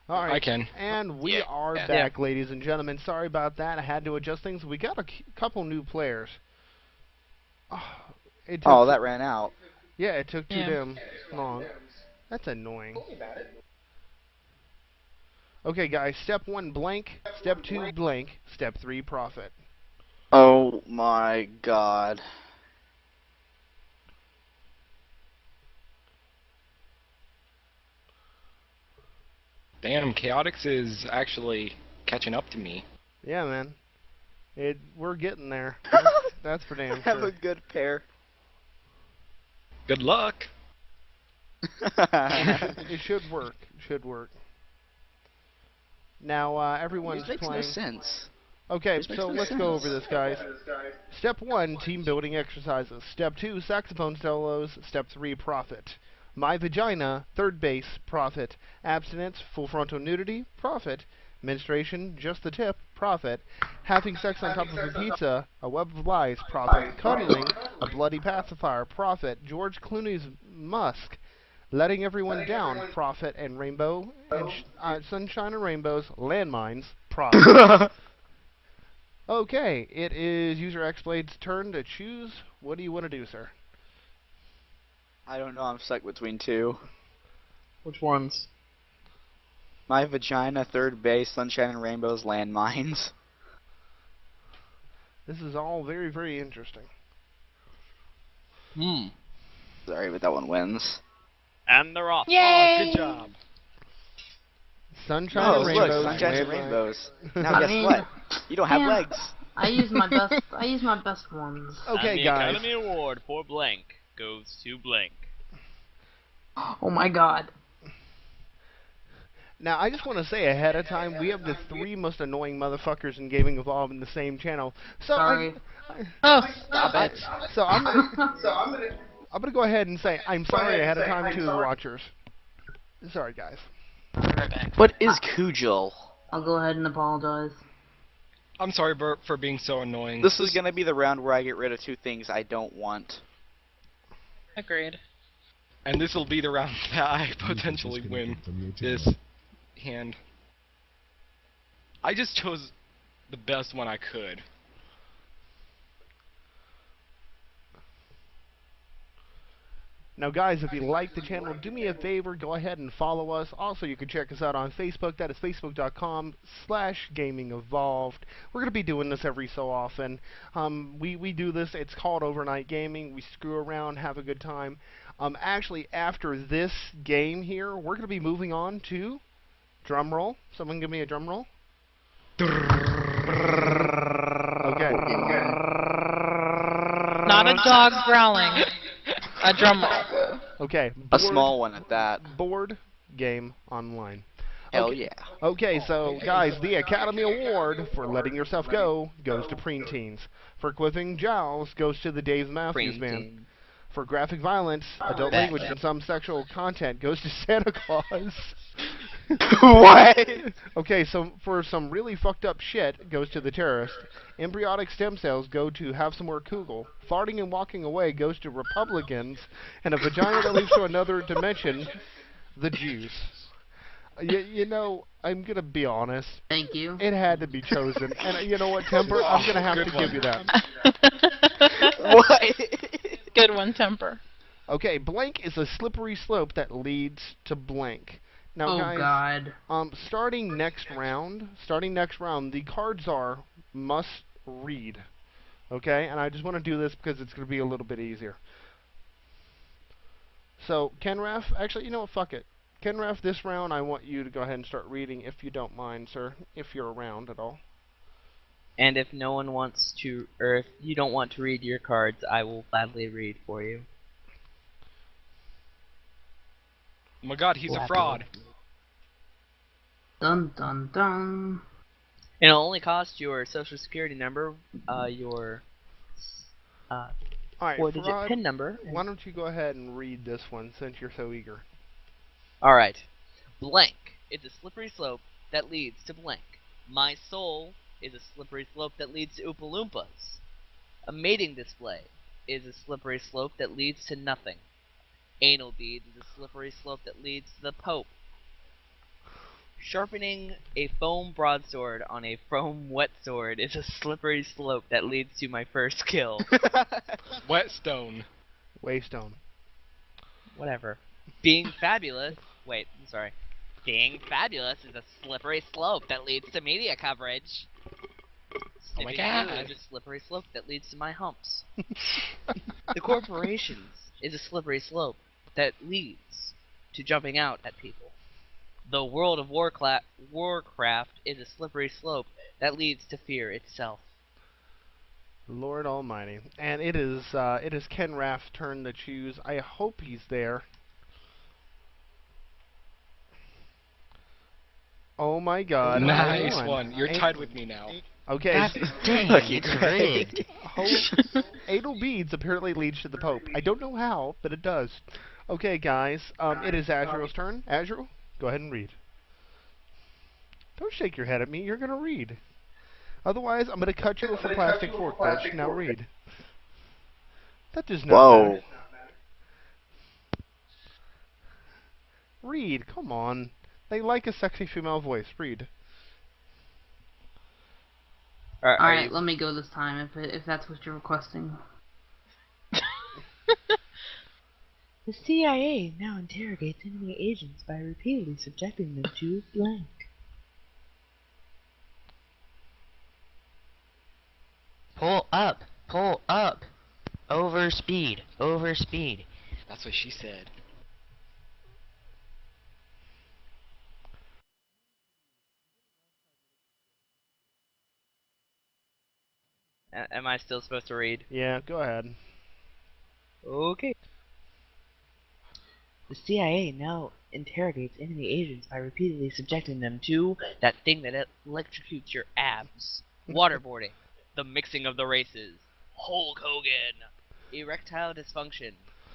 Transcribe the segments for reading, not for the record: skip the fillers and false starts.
All I right, can. and we Yeah. are Yeah. back, ladies and gentlemen. Sorry about that. I had to adjust things. We got a couple new players. It took, Oh, that ran out. yeah, it took too Yeah. damn long. That's annoying. Okay, guys. Step 1, blank. Step 2, blank. Step 3, profit. Oh my god. Damn, Chaotix is actually catching up to me. Yeah, man. We're getting there. That's for damn Have sure. a good pair. Good luck. It should work. It should work. Now, everyone's This makes no playing. sense. Okay, This makes so no let's go sense. over this, guys. Step 1, team building exercises. Step 2, saxophone solos. Step 3, profit. My vagina, third base, profit. Abstinence, full frontal nudity, profit. Menstruation, just the tip, profit. Having sex on top of a pizza, a web of lies, profit. Cuddling, a bloody pacifier, profit. George Clooney's Musk, letting everyone down, profit. And rainbow, and sunshine and rainbows, landmines, profit. Okay, it is User X-Blade's turn to choose. What do you want to do, sir? I don't know, I'm stuck between two. Which ones? My vagina, third base, sunshine and rainbows, landmines. This is all very, very interesting. Sorry, but that one wins. And they're off. Yay! Oh, good job. Sunshine Oh, and look, rainbows. sunshine and landmine. rainbows. Now I guess mean, what? You don't have yeah. legs. I use my best. I use my best ones. Okay, and the guys. Academy Award for blank goes to blank. Oh my god. Now, I just want to say ahead of time, we have the 3 most annoying motherfuckers in Gaming Evolved in the same channel. So Sorry. I, Oh, stop it. so I'm gonna go ahead and say I'm sorry ahead of time to the watchers. Sorry, guys. What is Kujal? I'll go ahead and apologize. I'm sorry, Bert, for being so annoying. This is gonna be the round where I get rid of 2 things I don't want. Agreed. And this will be the round that I potentially win this hand. I just chose the best one I could. Now, guys, if you like the channel, do me a favor, go ahead and follow us. Also, you can check us out on Facebook. That is facebook.com/gamingevolved. We're going to be doing this every so often. We do this. It's called Overnight Gaming. We screw around, have a good time. Actually, after this game here, we're going to be moving on to drum roll. Someone give me a drum roll. Okay. Not a dog growling. A drum roll. Okay. A small one at that. Board game online. Hell Okay. yeah. Okay, so guys, the Academy Award for letting yourself go goes to preteens. For quipping jowls goes to the Dave Matthews Band. For graphic violence, adult language, and some sexual content goes to Santa Claus. What? Okay, so for some really fucked up shit goes to the terrorist. Embryonic stem cells go to have some more Kugel. Farting and walking away goes to Republicans. And a vagina that leads to another dimension, the Jews. You know, I'm going to be honest. Thank you. It had to be chosen. And you know what, Temper? I'm going to have to give you that. What? Good one, Temper. Okay, blank is a slippery slope that leads to blank. Now, Oh guys, god. starting next round, the cards are must read. Okay, and I just want to do this because it's going to be a little bit easier. So, Kenraf, actually, you know what, fuck it. Kenraf, this round I want you to go ahead and start reading if you don't mind, sir, if you're around at all. And if no one wants to, or if you don't want to read your cards, I will gladly read for you. Oh my god, he's a fraud. Dun dun dun. It'll only cost your social security number, your Alright, 4-digit Farad, PIN number. why don't you go ahead and read this one since you're so eager. Alright. Blank is a slippery slope that leads to blank. My soul is a slippery slope that leads to Oompa Loompas. A mating display is a slippery slope that leads to nothing. Anal beads is a slippery slope that leads to the Pope. Sharpening a foam broadsword on a foam wetsword is a slippery slope that leads to my first kill. Whetstone. Waystone. Whatever. Being fabulous. Wait, I'm sorry. Being fabulous is a slippery slope that leads to media coverage. Oh my Sniffing God. glue is a slippery slope that leads to my humps. The corporations is a slippery slope that leads to jumping out at people. The World of Warcraft is a slippery slope that leads to fear itself. Lord Almighty. And it is Ken Raff's turn to choose. I hope he's there. Oh my God. Nice hold on. one. You're tied with me now. Okay. Dang, it's rigged. Adel beads apparently leads to the Pope. I don't know how, but it does. Okay, guys. It is Azrael's turn. Azrael, go ahead and read. Don't shake your head at me. You're gonna read. Otherwise, I'm gonna cut you with a plastic fork, bitch. Now read. That does not Whoa. matter. Read. Come on. They like a sexy female voice. Read. Alright, let me go this time if that's what you're requesting. The CIA now interrogates enemy agents by repeatedly subjecting them to blank. Pull up, pull up. Over speed, over speed. That's what she said. Am I still supposed to read? Yeah, go ahead. Okay. The CIA now interrogates enemy agents by repeatedly subjecting them to that thing that electrocutes your abs. Waterboarding. The mixing of the races. Hulk Hogan. Erectile dysfunction.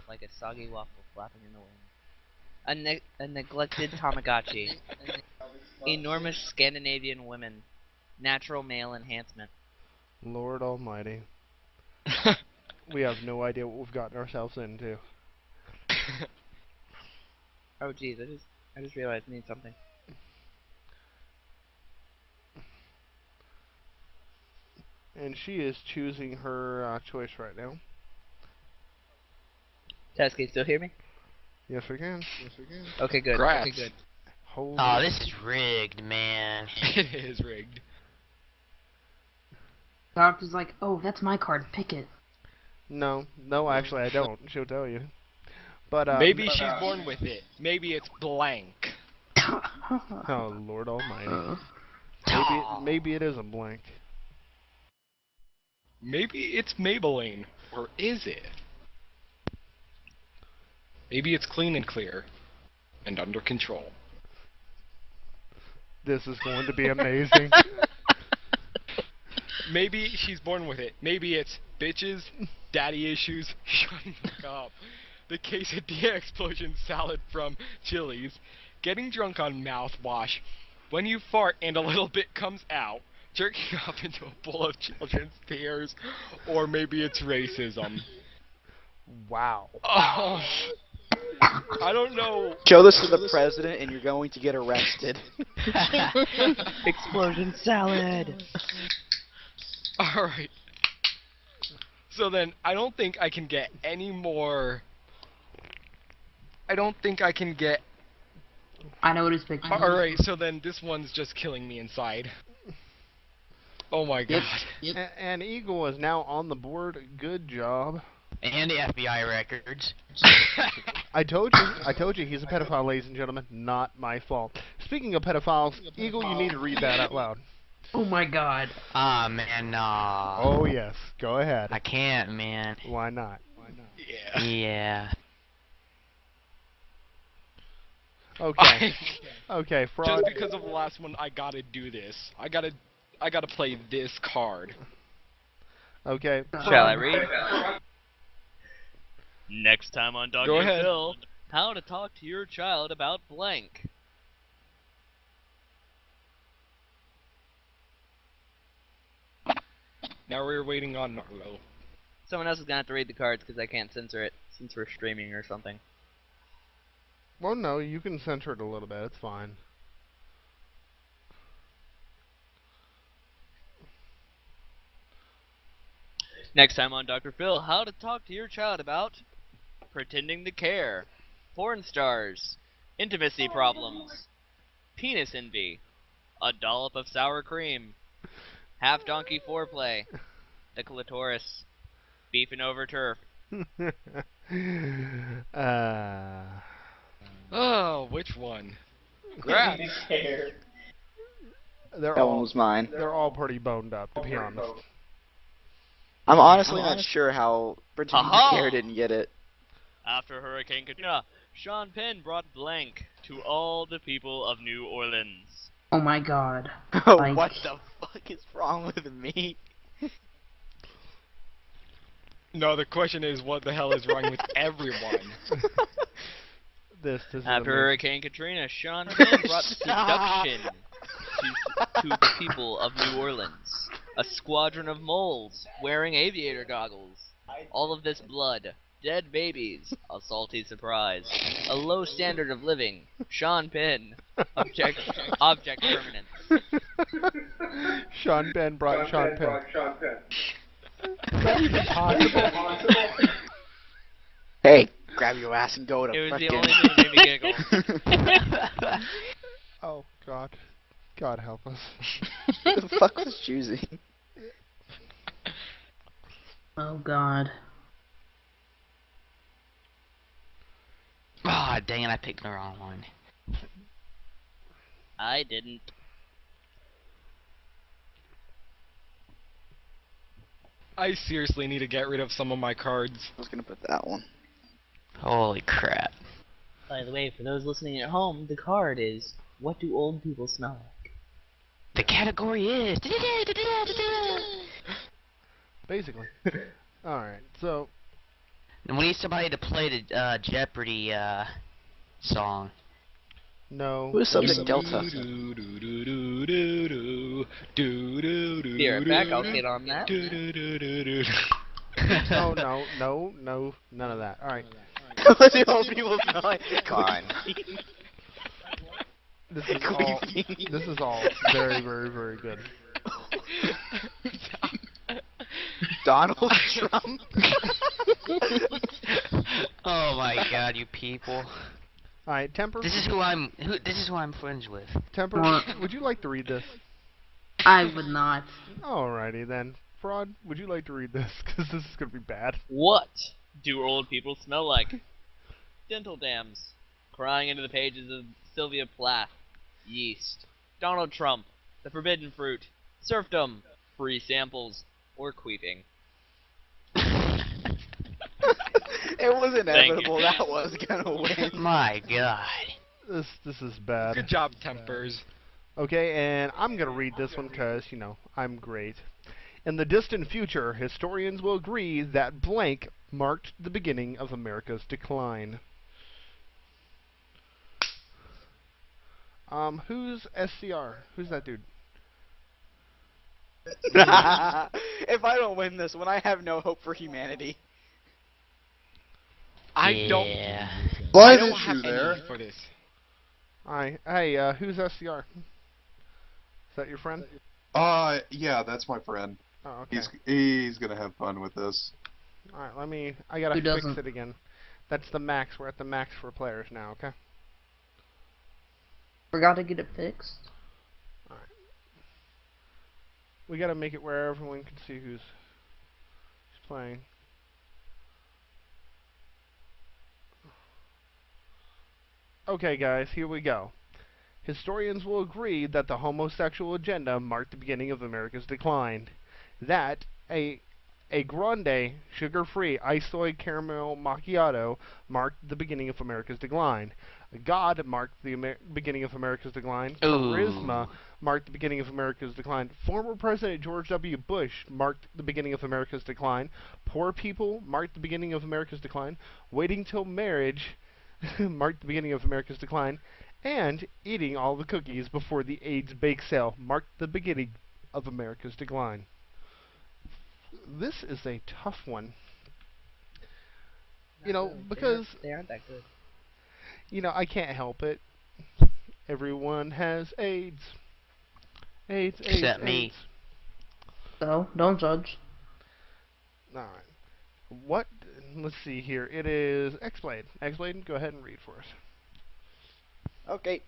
Like a soggy waffle flapping in the wind. A neglected Tamagotchi. Enormous Scandinavian women. Natural male enhancement. Lord Almighty. We have no idea what we've gotten ourselves into. Oh geez, I just realized I need something. And she is choosing her choice right now. Tess, can you still hear me? Yes, we can. Yes, we can. Okay, good. Congrats. Okay, good. Holy Oh, this is rigged, man. It is rigged. Doctor's like, oh, that's my card, pick it. No, actually I don't. She'll tell you. But Maybe she's born with it. Maybe it's blank. oh Lord Almighty. Oh. Maybe it is a blank. Maybe it's Maybelline. Or is it? Maybe it's clean and clear. And under control. This is going to be amazing. Maybe she's born with it. Maybe it's bitches, daddy issues, shut the fuck up. The quesadilla explosion salad from Chili's, getting drunk on mouthwash, when you fart and a little bit comes out, jerking off into a bowl of children's tears, or maybe it's racism. Wow. Oh, I don't know. Show this to the president and you're going to get arrested. Explosion salad. Alright. So then, I don't think I can get any more... I don't think I can get... I know what his picture is. Alright, so then this one's just killing me inside. Oh my god. And Eagle is now on the board. Good job. And the FBI records. I told you he's a pedophile, ladies and gentlemen. Not my fault. Speaking of pedophiles, Eagle, you need to read that out loud. Oh my god. Ah, man, nah. Oh yes, go ahead. I can't, man. Why not? Yeah. Yeah. Okay. Okay, fraud. Just because of the last one, I gotta do this. I gotta play this card. Okay. Shall I read? Next time on Dr. Go ahead. Phil, how to talk to your child about blank. Now we're waiting on Narlo. Someone else is gonna have to read the cards because I can't censor it since we're streaming or something. Well, no, you can censor it a little bit. It's fine. Next time on Dr. Phil, how to talk to your child about pretending to care, porn stars, intimacy problems, penis envy, a dollop of sour cream, half donkey foreplay, the clitoris, beefing over turf. Oh, which one? Grab. They're That one all was mine. they're all pretty boned up, to be honest. I'm honestly not sure how Pretending to Aha! Care didn't get it. After Hurricane Katrina, Sean Penn brought blank to all the people of New Orleans. Oh my god. What the fuck is wrong with me? No, the question is, what the hell is wrong with everyone? This is After amazing. Hurricane Katrina, Sean Penn brought seduction to the people of New Orleans. A squadron of moles wearing aviator goggles. All of this blood, dead babies, a salty surprise, a low standard of living. Sean Penn, object permanence. Sean Penn brought Sean Penn. Hey, grab your ass and go to It was the frickin' only thing that made me giggle. Oh God, God help us. Who the fuck was choosing? Oh god. Ah, dang it, I picked the wrong one. I didn't. I seriously need to get rid of some of my cards. I was gonna put that one. Holy crap. By the way, for those listening at home, the card is what do old people smell like? The category is... Basically. All right. So And we need somebody to play the Jeopardy song. no. Who's Subject Delta? Be right back, I'll get on that. No, no, no, no, none of that. All right. What do old people smell like? Fine. This is all. This is all very, very, very good. Donald Trump? Oh my god, you people. All right, Temper. This is who I'm friends with. Temper. Would you like to read this? I would not. Alrighty then. Fraud. Would you like to read this? Because this is gonna be bad. What do old people smell like? Dental dams. Crying into the pages of Sylvia Plath. Yeast. Donald Trump. The forbidden fruit. Serfdom. Free samples. Or queefing. It was Thank inevitable you. that was gonna win. My god. This is bad. Good job, Tempers. Okay, and I'm gonna read this one because you know I'm great. In the distant future, historians will agree that blank marked the beginning of America's decline. Who's SCR? Who's that dude? If I don't win this one, I have no hope for humanity. I don't. Yeah. I Blind don't have issue any there. for this. Hi. Hey, who's SCR? Is that your friend? Yeah, that's my friend. Oh, okay. He's gonna have fun with this. Alright, I gotta Who fix doesn't? it again. That's the max. We're at the max for players now, okay? Forgot to get it fixed. We gotta make it where everyone can see who's playing. Okay, guys, here we go. Historians will agree that the homosexual agenda marked the beginning of America's decline. That a grande, sugar-free, ice-soy caramel macchiato marked the beginning of America's decline. God marked the beginning of America's decline. Ooh. Charisma marked the beginning of America's decline. Former President George W. Bush marked the beginning of America's decline. Poor people marked the beginning of America's decline. Waiting till marriage marked the beginning of America's decline. And eating all the cookies before the AIDS bake sale marked the beginning of America's decline. This is a tough one. You know, because They aren't that good. you know, I can't help it. Everyone has AIDS. AIDS, Except me. AIDS. So, don't judge. All right. What? Let's see here. It is X-Blade. X-Blade, go ahead and read for us. Okay.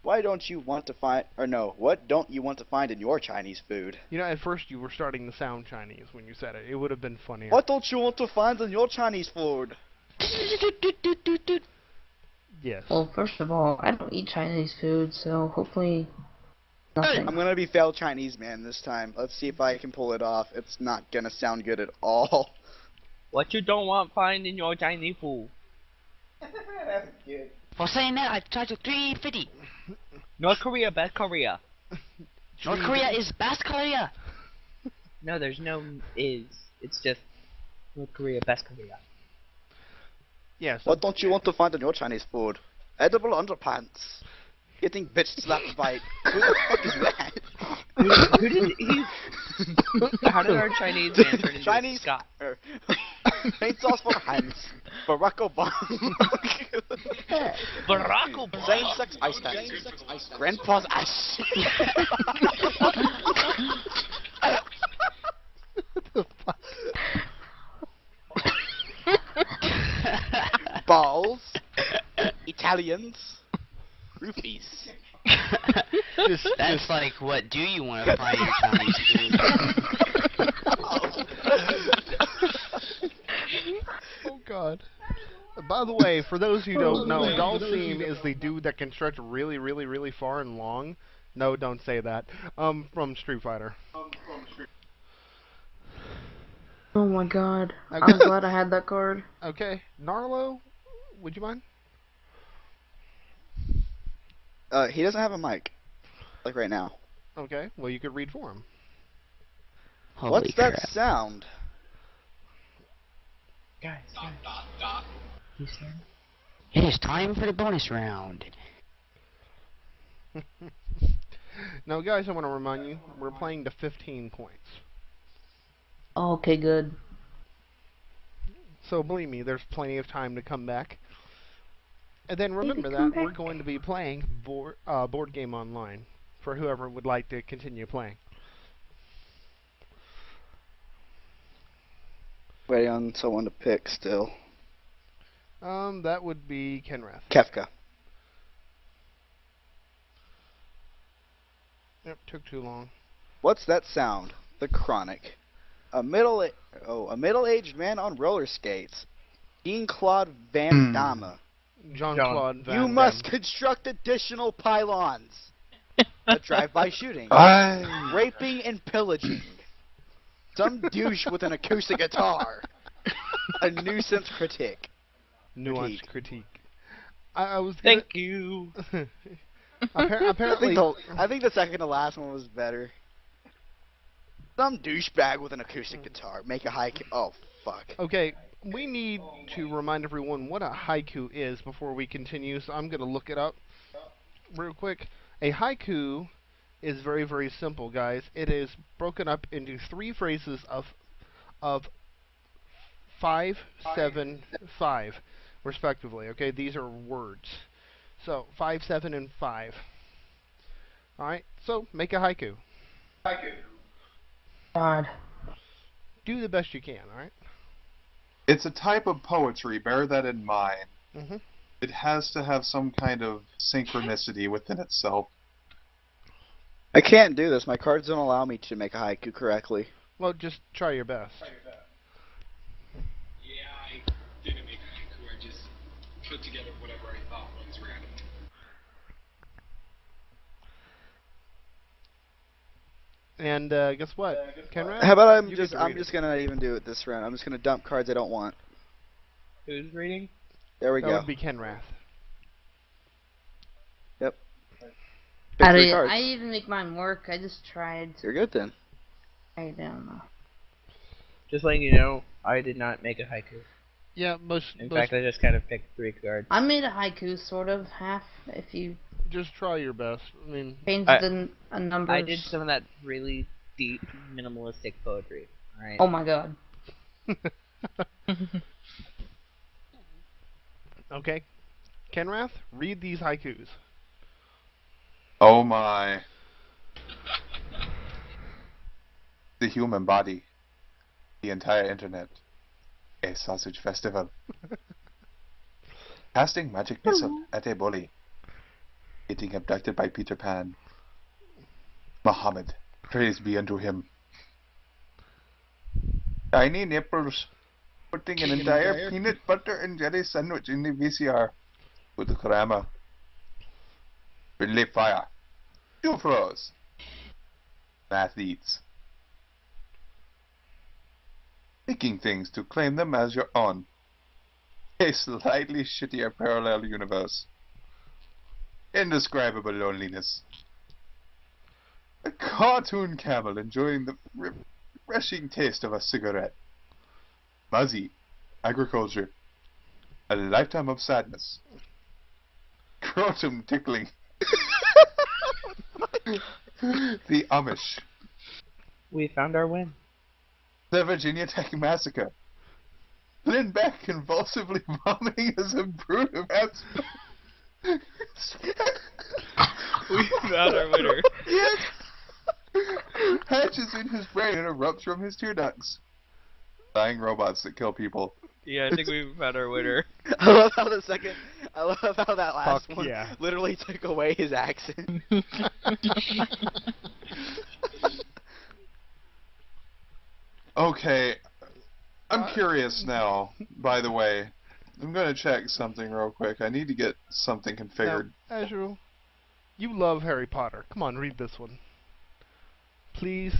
Why don't you want to find, or no, what don't you want to find in your Chinese food? You know, at first you were starting to sound Chinese when you said it. It would have been funnier. What don't you want to find in your Chinese food? Yes. Well, first of all, I don't eat Chinese food, so hopefully nothing. I'm gonna be failed Chinese man this time. Let's see if I can pull it off. It's not gonna sound good at all. What you don't want find in your Chinese food? That's good. For saying that, I charge you 350. North Korea, Best Korea. North Korea is best Korea. No, there's no is. It's just North Korea, Best Korea. Yes. What don't you want to find in your Chinese food? Edible underpants. Getting bitch slapped by. Who the fuck is that? Who did he? How did our Chinese man turn into Chinese Scott? Paint sauce for hands. Barack Obama. Barack Obama. Same-sex ice dance. Grandpa's ass. Balls. Italians. Roofies. That's like, what do you want to find in Chinese food? Oh God. By the way, for those who don't know, Dalsim is the dude that can stretch really, really, really far and long. No, don't say that. From Street Fighter. Oh my god. Okay. I'm glad I had that card. Okay, Narlo, would you mind? He doesn't have a mic. Like right now. Okay, well you could read for him. Holy What's crap. that sound? Guys, you scared? It is time for the bonus round. Now, guys, I want to remind you, we're playing to 15 points. Oh, okay, good. So believe me, there's plenty of time to come back. And then remember come that we're back. going to be playing board game online for whoever would like to continue playing. Waiting on someone to pick still. That would be Kenrath. Kefka. Yep, took too long. What's that sound? The Chronic. A middle-aged man on roller skates. Jean-Claude Van Damme. Jean-Claude Van You Damme. must construct additional pylons. A drive-by shooting. Raping and pillaging. Some douche with an acoustic guitar. A nuisance critique. Nuanced critique. I was gonna... Thank you. Apparently... I think the second to last one was better. Some douchebag with an acoustic guitar. Make a high... Oh, fuck. Okay, we need to remind everyone what a haiku is before we continue, so I'm going to look it up real quick. A haiku is very, very simple, guys. It is broken up into 3 phrases of 5, 7, 5, respectively. Okay, these are words. So, 5, 7, and 5. Alright, so make a haiku. God. Do the best you can, alright? It's a type of poetry, bear that in mind. Mm-hmm. It has to have some kind of synchronicity within itself. I can't do this. My cards don't allow me to make a haiku correctly. Well, just try your best. Yeah, I didn't make a haiku. I just put together whatever I thought was random. And guess what? Kenrad? How about I'm You just get to I'm read just gonna not even do it this round. I'm just gonna dump cards I don't want. Who's reading? There we That go. would be Kenrath. Yep. I Pick 3 didn't, cards. I didn't make mine work. I just tried. You're good then. I don't know. Just letting you know, I did not make a haiku. Yeah, In fact, I just kind of picked 3 cards. I made a haiku, sort of, half, if you just try your best. I mean, change I- the numbers. I did some of that really deep, minimalistic poetry. Alright. Oh my god. okay. Kenrath, read these haikus. Oh my. The human body. the entire internet. A sausage festival. Casting magic missile at a bully. Getting abducted by Peter Pan. Muhammad, praise be unto him. Tiny nipples. Putting an entire peanut butter and jelly sandwich in the VCR. With the grandma. Friendly fire. Two froze. Athletes. Picking things to claim them as your own. A slightly shittier parallel universe. Indescribable loneliness. A cartoon camel enjoying the refreshing taste of a cigarette. Muzzy. Agriculture. A lifetime of sadness. Scrotum tickling. The Amish. We found our win. The Virginia Tech Massacre. Lynn Beck convulsively vomiting as a brood of We found our winner. Yes! Hatches in his brain and erupts from his tear ducts. Dying robots that kill people. Yeah, I think we found our winner. I love how that last Fuck one yeah. literally took away his accent. Okay, I'm curious now, by the way. I'm gonna check something real quick. I need to get something configured. Now, Azrael, you love Harry Potter. Come on, read this one. Please.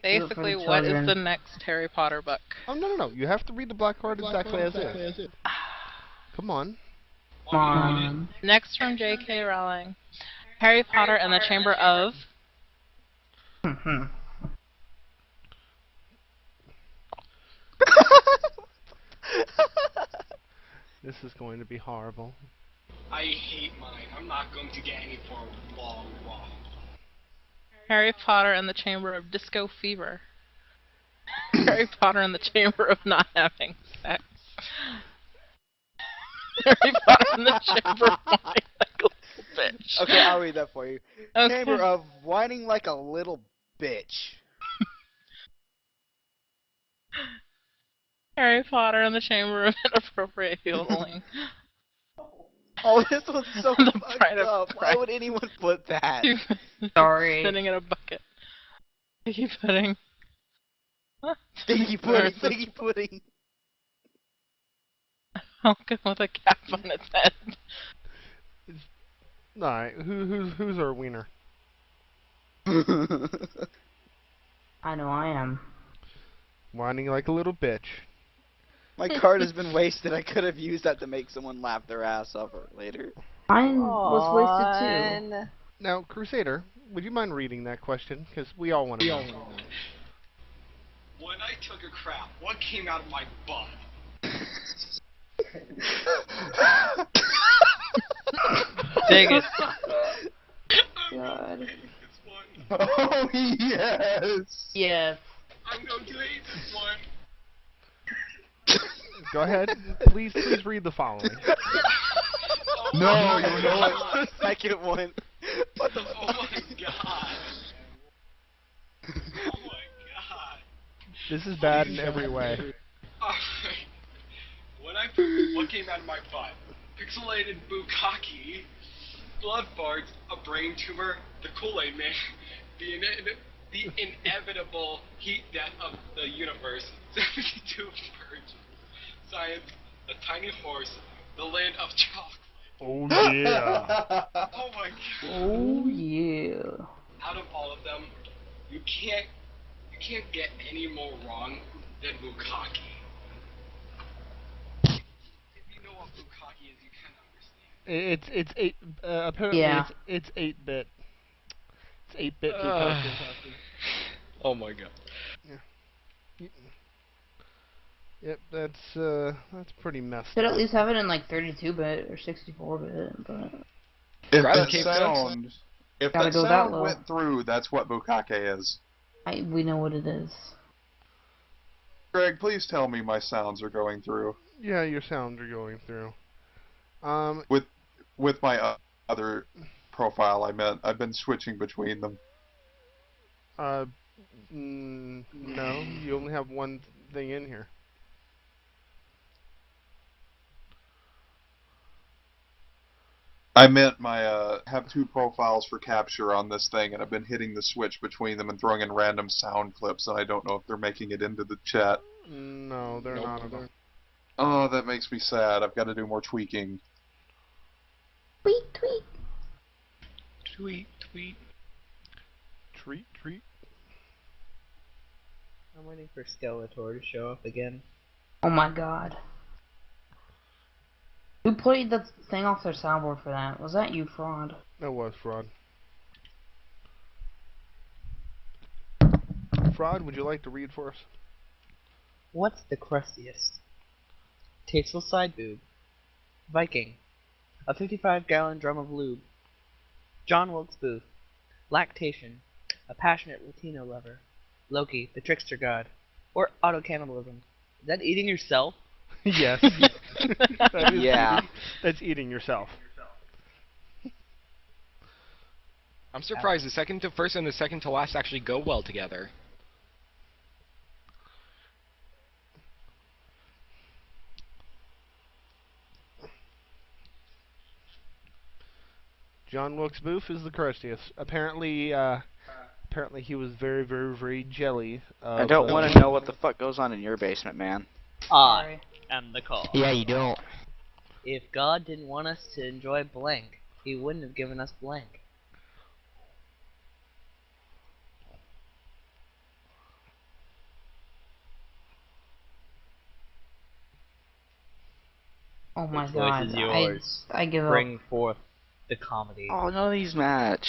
Basically, what is the next Harry Potter book? Oh, no. You have to read the Black Card exactly as is. Come on. Come on. Next from J.K. Rowling. Harry Potter and the Chamber of... This is going to be horrible. I hate mine. I'm not going to get any for a long while. Harry Potter and the Chamber of Disco Fever. Harry Potter and the Chamber of Not Having Sex. Harry Potter and the Chamber of Whining Like a Little Bitch. Okay, I'll read that for you. Okay. Chamber of Whining Like a Little Bitch. Harry Potter and the Chamber of Inappropriate Yodeling. Oh, this one's so The fucked Pride of up. Why would anyone put that? Sorry. Sitting in a bucket. Sticky pudding. Sticky pudding, sticky pudding. Falcon with a cap on its head. Alright, who's our wiener? I know I am. Whining like a little bitch. My card has been wasted. I could have used that to make someone laugh their ass off later. Mine was wasted too. Now, Crusader, would you mind reading that question? Because we all want to know. When I took a crap, what came out of my butt? Dang it. God. Oh, yes! Yes. I'm going to hate this one. Go ahead. Please read the following. No, you know what? The second one. What the Oh my god. Oh my god. This is bad in every way. Alright. What came out of my butt? Pixelated bukkake, blood farts, a brain tumor, the Kool-Aid Man, the inevitable heat death of the universe, 72 virgins, science, a tiny horse, the land of chocolate. Oh yeah. Oh my god. Oh yeah. Out of all of them, you can't get any more wrong than bukkake. If you know what bukkake is, you kind of understand. It's eight. Apparently, Yeah. it's 8-bit. It's 8-bit bukkake. Oh my god. Yep, that's pretty messed Should up. at least have it in like 32-bit or 64-bit, but If Grab that the cape sound, if Gotta that go that sound low. went through, that's what bukkake is. we know what it is. Greg, please tell me my sounds are going through. Yeah, your sounds are going through. With my other profile, I've been switching between them. No, you only have one thing in here. I meant my have 2 profiles for capture on this thing, and I've been hitting the switch between them and throwing in random sound clips, and I don't know if they're making it into the chat. No, they're not at all. Oh, that makes me sad. I've got to do more tweaking. Tweet, tweet. Tweet, tweet. Treat. I'm waiting for Skeletor to show up again. Oh my god. Who played the thing off their soundboard for that? Was that you, Fraud? That was Fraud. Fraud, would you like to read for us? What's the crustiest? Tasteful side boob. Viking. A 55-gallon drum of lube. John Wilkes Booth. Lactation. A passionate Latino lover. Loki, the trickster god. Or auto-cannibalism. Is that eating yourself? Yes. That is Yeah. That's eating yourself. I'm surprised the second to first and the second to last actually go well together. John Wilkes Booth is the crustiest. Apparently he was very, very, very jelly. I don't want to know what the fuck goes on in your basement, man. I am the cause. Yeah, you don't. If God didn't want us to enjoy blank, he wouldn't have given us blank. Oh my The god. choice is yours. I give up. Bring forth the comedy. Oh, none of these match.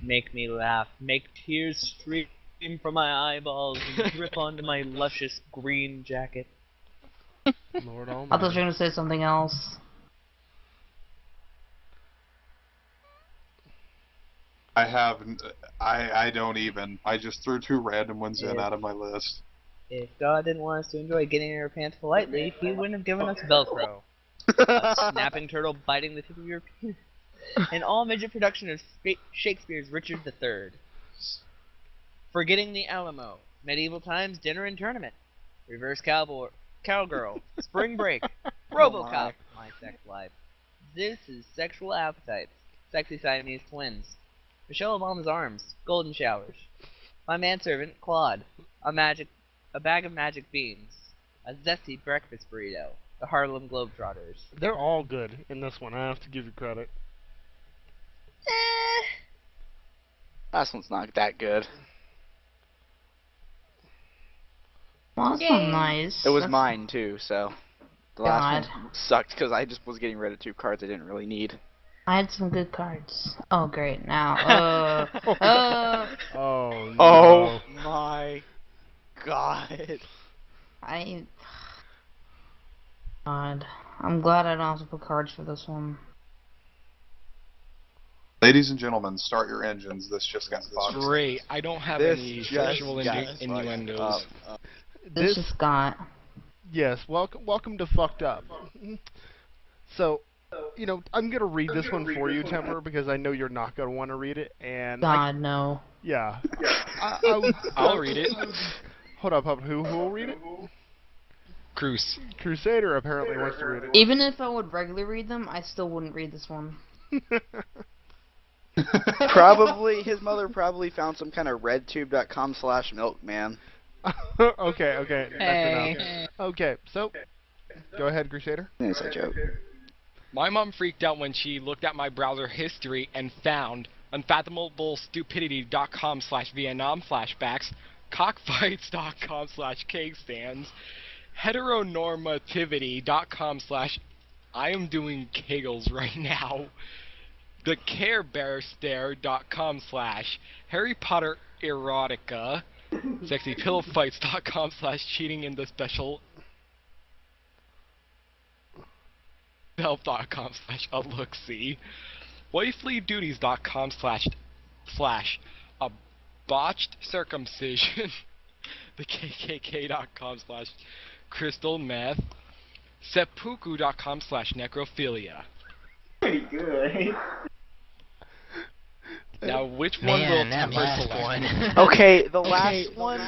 Make me laugh. Make tears stream from my eyeballs and drip onto my luscious green jacket. Lord I thought Almighty. you were gonna say something else. I don't even. I just threw 2 random ones in out of my list. If God didn't want us to enjoy getting in our pants politely, he wouldn't have given us Velcro. A snapping turtle biting the tip of your penis. An all-midget production of Shakespeare's Richard III. Forgetting the Alamo. Medieval Times Dinner and Tournament. Reverse Cowgirl. Spring Break. RoboCop. My Sex Life. This is Sexual Appetites. Sexy Siamese Twins. Michelle Obama's Arms. Golden Showers. My Manservant, Claude. A bag of magic beans. A zesty breakfast burrito. The Harlem Globetrotters. They're all good in this one. I have to give you credit. Last one's not that good. Well, that's not nice. It was mine too, so the last God. one sucked because I just was getting rid of 2 cards I didn't really need. I had some good cards. Oh, great. Now, Oh, no. Oh my god. God. I'm glad I don't have to put cards for this one. Ladies and gentlemen, start your engines. This just got fucked. Great. I don't have This any just sexual got innuendos. This just got... Yes, welcome to Fucked Up. So, you know, I'm going to read this one for you, Temper, because I know you're not going to want to read it, and... God, no. Yeah. I'll read it. Hold up, who will read it? Cruise. Crusader apparently wants to read it. Even if I would regularly read them, I still wouldn't read this one. Probably, his mother probably found some kind of redtube.com/milkman. Okay, that's Hey. enough. Okay, so, go ahead, Crusader. It's a joke. My mom freaked out when she looked at my browser history and found unfathomablepstupidity.com/Vietnam flashbacks, cockfights.com/cake stands, heteronormativity.com/I am doing kegels right now, the carebearstare.com/Harry Potter erotica, sexypillowfights.com/cheating in the special help.com/a-look-see, wifelyduties.com/a botched circumcision, the kkk.com/crystal meth, seppuku.com/necrophilia. Pretty good. Now, which one will Man, that Timber last select? one. Okay, the last one.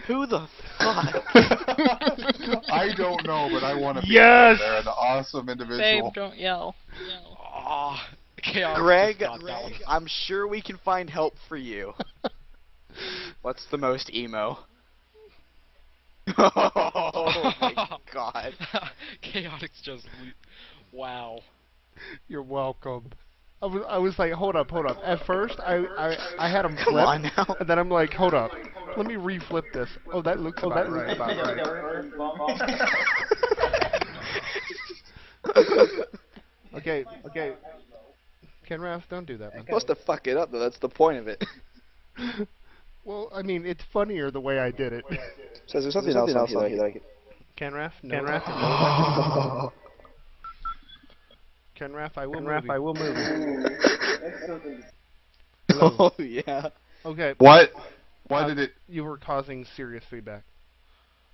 Who the fuck? I don't know, but I want to be Yes! there. They're an awesome Babe, individual. don't yell. Oh, Chaos Greg, just got that one. I'm sure we can find help for you. What's the most emo? Oh my god. Chaotix just... Wow. You're welcome. I was like, hold up. At first, I had them Come flip, on now. and then I'm like, hold up. Let me reflip this. Oh, that looks about right. Okay. Ken Raff, don't do that, man. Supposed to fuck it up though. That's the point of it. Well, I mean, it's funnier the way I did it. So there's something else you like it. Ken Raff, no. Ken Raff, I will move you. Oh yeah. Okay. What? Why did it? You were causing serious feedback.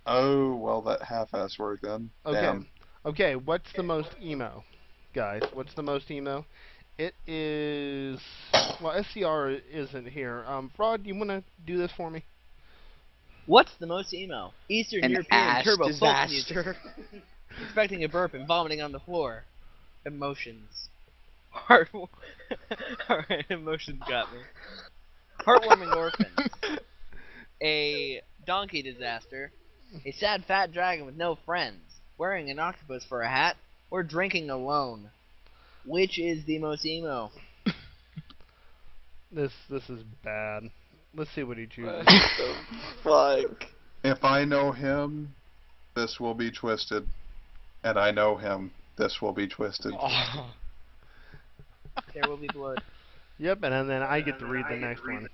Oh, well, that half-ass work then. Okay. Damn. Okay, what's the most emo? Guys, what's the most emo? It is... Well, SCR isn't here. Rod, you want to do this for me? What's the most emo? Eastern An European ass turbo folk disaster. music. Expecting a burp and vomiting on the floor. Emotions. Alright, emotions got me. Heartwarming orphans. A donkey disaster. A sad fat dragon with no friends. Wearing an octopus for a hat. Or drinking alone. Which is the most emo? This is bad. Let's see what he chooses. Fuck. If I know him, this will be twisted. And I know him, this will be twisted. Oh. There will be blood. Yep, and then I get to read the next one.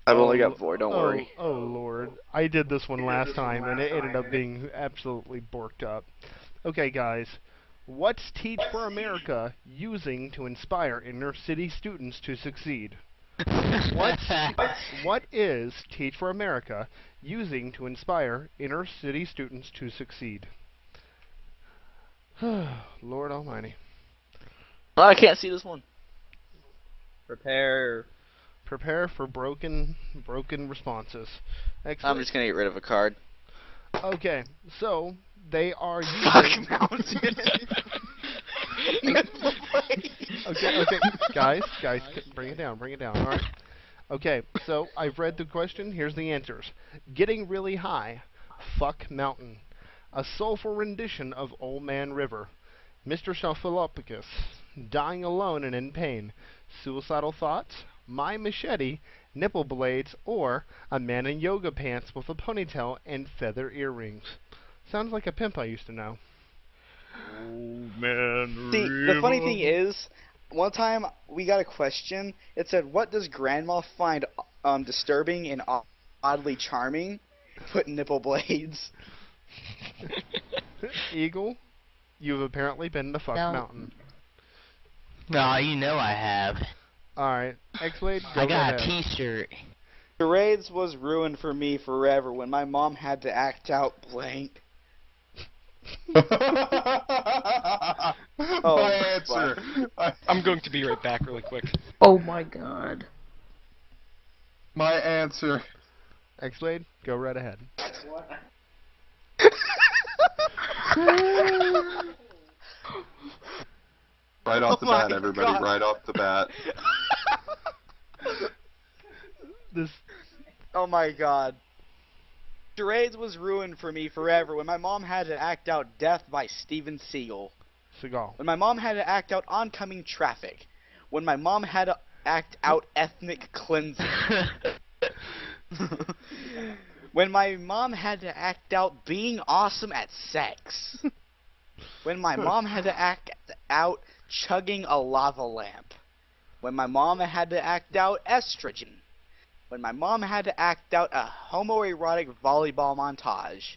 I've only got 4, don't worry. Oh, Lord. I did this one last time, and it ended up being absolutely borked up. Okay, guys. What's Teach for America using to inspire inner city students to succeed? What is Teach for America using to inspire inner city students to succeed? Lord Almighty. Oh, I can't see this one. Prepare for broken responses. Excellent. I'm just gonna get rid of a card. Okay, so they are Fuck using... Mountain. Okay, guys, bring it down, alright? Okay, so I've read the question, here's the answers. Getting really high, fuck mountain. A soulful rendition of Old Man River. Mr. Shelphilopicus, dying alone and in pain. Suicidal thoughts, my machete, nipple blades, or a man in yoga pants with a ponytail and feather earrings. Sounds like a pimp I used to know. See, the funny thing is, one time we got a question. It said, "What does Grandma find disturbing and oddly charming?" Put nipple blades. Eagle, you've apparently been to fuck mountain. No, you know I have. Alright, X-Blade, go I got ahead. a T-shirt. Charades was ruined for me forever when my mom had to act out blank. My answer. I'm going to be right back really quick. Oh my god. My answer. X-Blade, go right ahead. Right off the bat, my everybody. God. Right off the bat. This... Oh my god. Charades was ruined for me forever when my mom had to act out Death by Steven Seagal. Seagal. When my mom had to act out Oncoming Traffic. When my mom had to act out Ethnic Cleansing. When my mom had to act out Being Awesome at Sex. When my mom had to act out Chugging a Lava Lamp. When my mom had to act out Estrogen. When my mom had to act out a homoerotic volleyball montage.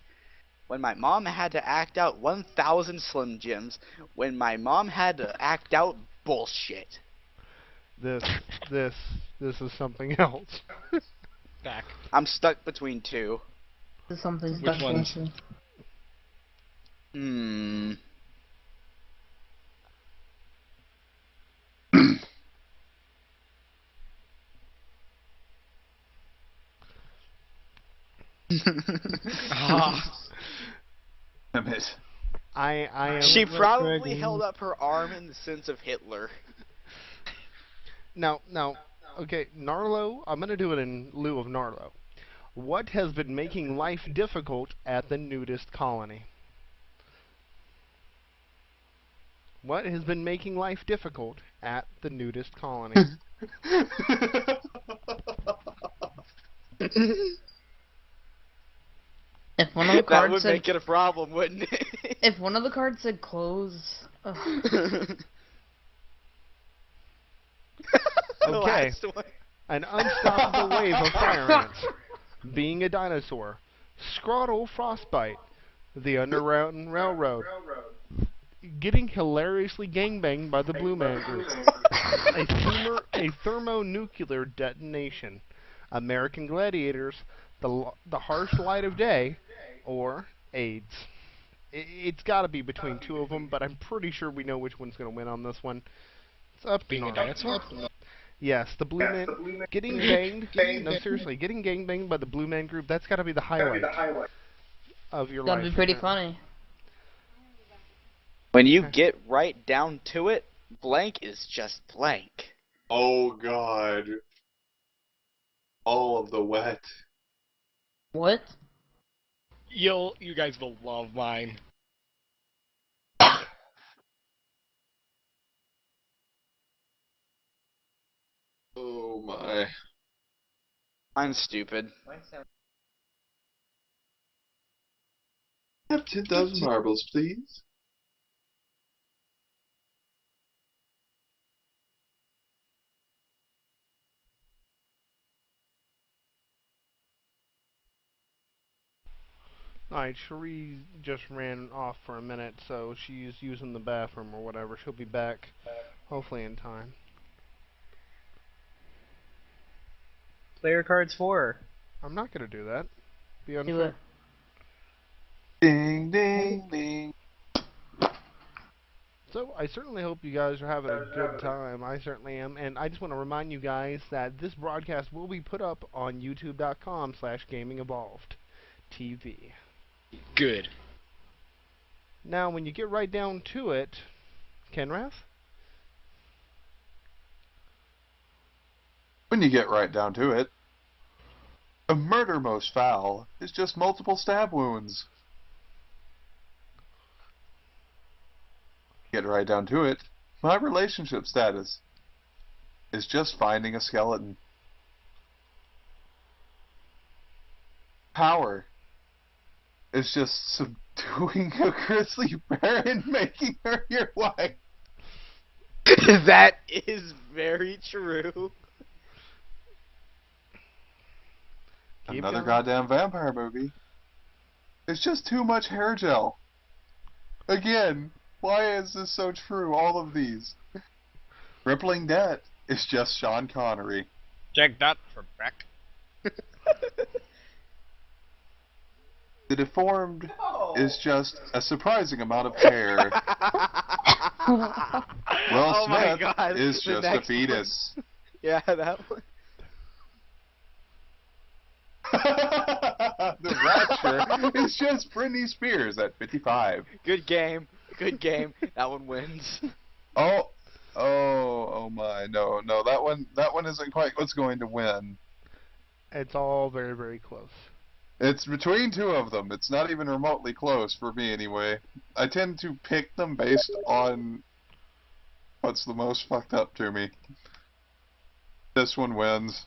When my mom had to act out 1,000 Slim Jims. When my mom had to act out bullshit. This is something else. Back. I'm stuck between 2. This is something Which special. ones? Ah, Damn it. I am. She probably Dragon. held up her arm in the sense of Hitler. Now, okay, Narlo, I'm going to do it in lieu of Narlo. What has been making life difficult at the nudist colony? What has been making life difficult at the nudist colony? If one of the That cards would said make it a problem, wouldn't it? if one of the cards said clothes, ugh. The Okay. last one. An unstoppable wave of fire ants. Being a dinosaur. Scrotal frostbite. The Underground Railroad. Getting hilariously gangbanged by the Blue Man Group. A thermonuclear detonation. American Gladiators. The harsh light of day. Or AIDS. It's got to be between two of them, but I'm pretty sure we know which one's going to win on this one. It's up to being a Narlo. dinosaur? Yes, the Blue Man getting banged. No, seriously, getting gangbanged by the Blue Man Group. That's got to be the highlight of your life. That'd be pretty funny. When you get right down to it, blank is just blank. Oh God. All of the wet. What? You guys will love mine. Oh my. Mine's stupid. Have 10,000 marbles, please. Alright, Cherie just ran off for a minute, so she's using the bathroom or whatever. She'll be back, hopefully in time. Player cards 4. I'm not going to do that. Be Do unfair. it. Ding, ding, ding. So, I certainly hope you guys are having a good time. I certainly am. And I just want to remind you guys that this broadcast will be put up on youtube.com/GamingEvolvedTV. Good. Now, when you get right down to it, Kenrath? When you get right down to it, a murder most foul is just multiple stab wounds. Get right down to it, my relationship status is just finding a skeleton. Power is just subduing a grizzly bear and making her your wife. That is very true. Keep Another going. goddamn vampire movie. It's just too much hair gel. Again, why is this so true? All of these. Crippling Debt is just Sean Connery. Check that for Beck. The Deformed is just a surprising amount of hair. Will Oh my Smith God, is the just a next fetus. Yeah, that one. The Rapture is just Britney Spears at 55. Good game. Good game. That one wins. Oh my, no, that one isn't quite what's going to win. It's all very, very close. It's between two of them. It's not even remotely close for me anyway. I tend to pick them based on what's the most fucked up to me. This one wins.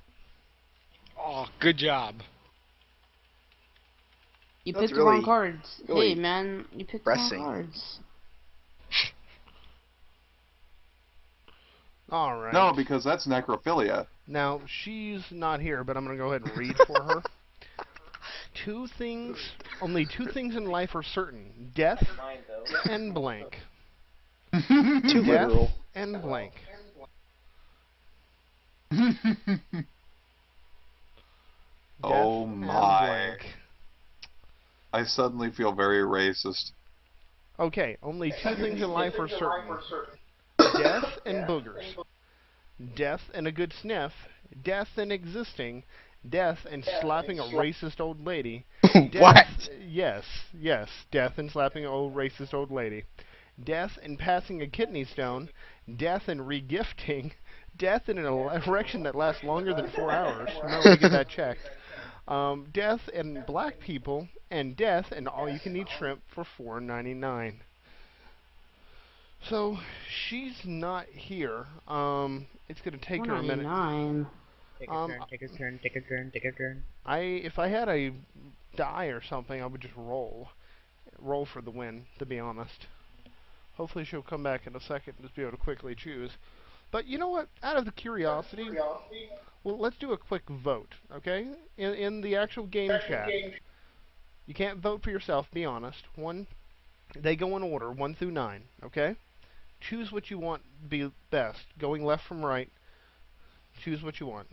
Oh, good job. You That's picked the wrong really- cards. really Hey man, you picked the pressing. wrong cards. Alright. No, because that's necrophilia. Now, she's not here, but I'm going to go ahead and read for her. Only two things in life are certain. Death and blank. Too Death literal. and blank. Oh Death and my. blank. I suddenly feel very racist. Okay, only two things in life are certain. Death and boogers. Death and a good sniff. Death and existing. death and slapping a racist old lady. What? Yes, yes, death and slapping an old racist old lady. Death and passing a kidney stone. Death and regifting. Death in an erection that lasts longer than 4 hours. Remember to get that checked. Death and black people, and death and all-you-can-eat shrimp for $4.99. So she's not here. It's gonna take her a minute. $4.99. Take a turn, take a turn, take a turn, take a turn. If I had a die or something, I would just roll for the win. To be honest, hopefully she'll come back in a second and just be able to quickly choose. But you know what? Out of the curiosity, well, let's do a quick vote, okay? In the actual game chat, you can't vote for yourself. Be honest. They go in order, 1 through 9, okay? Choose what you want to be best, going left from right. Choose what you want.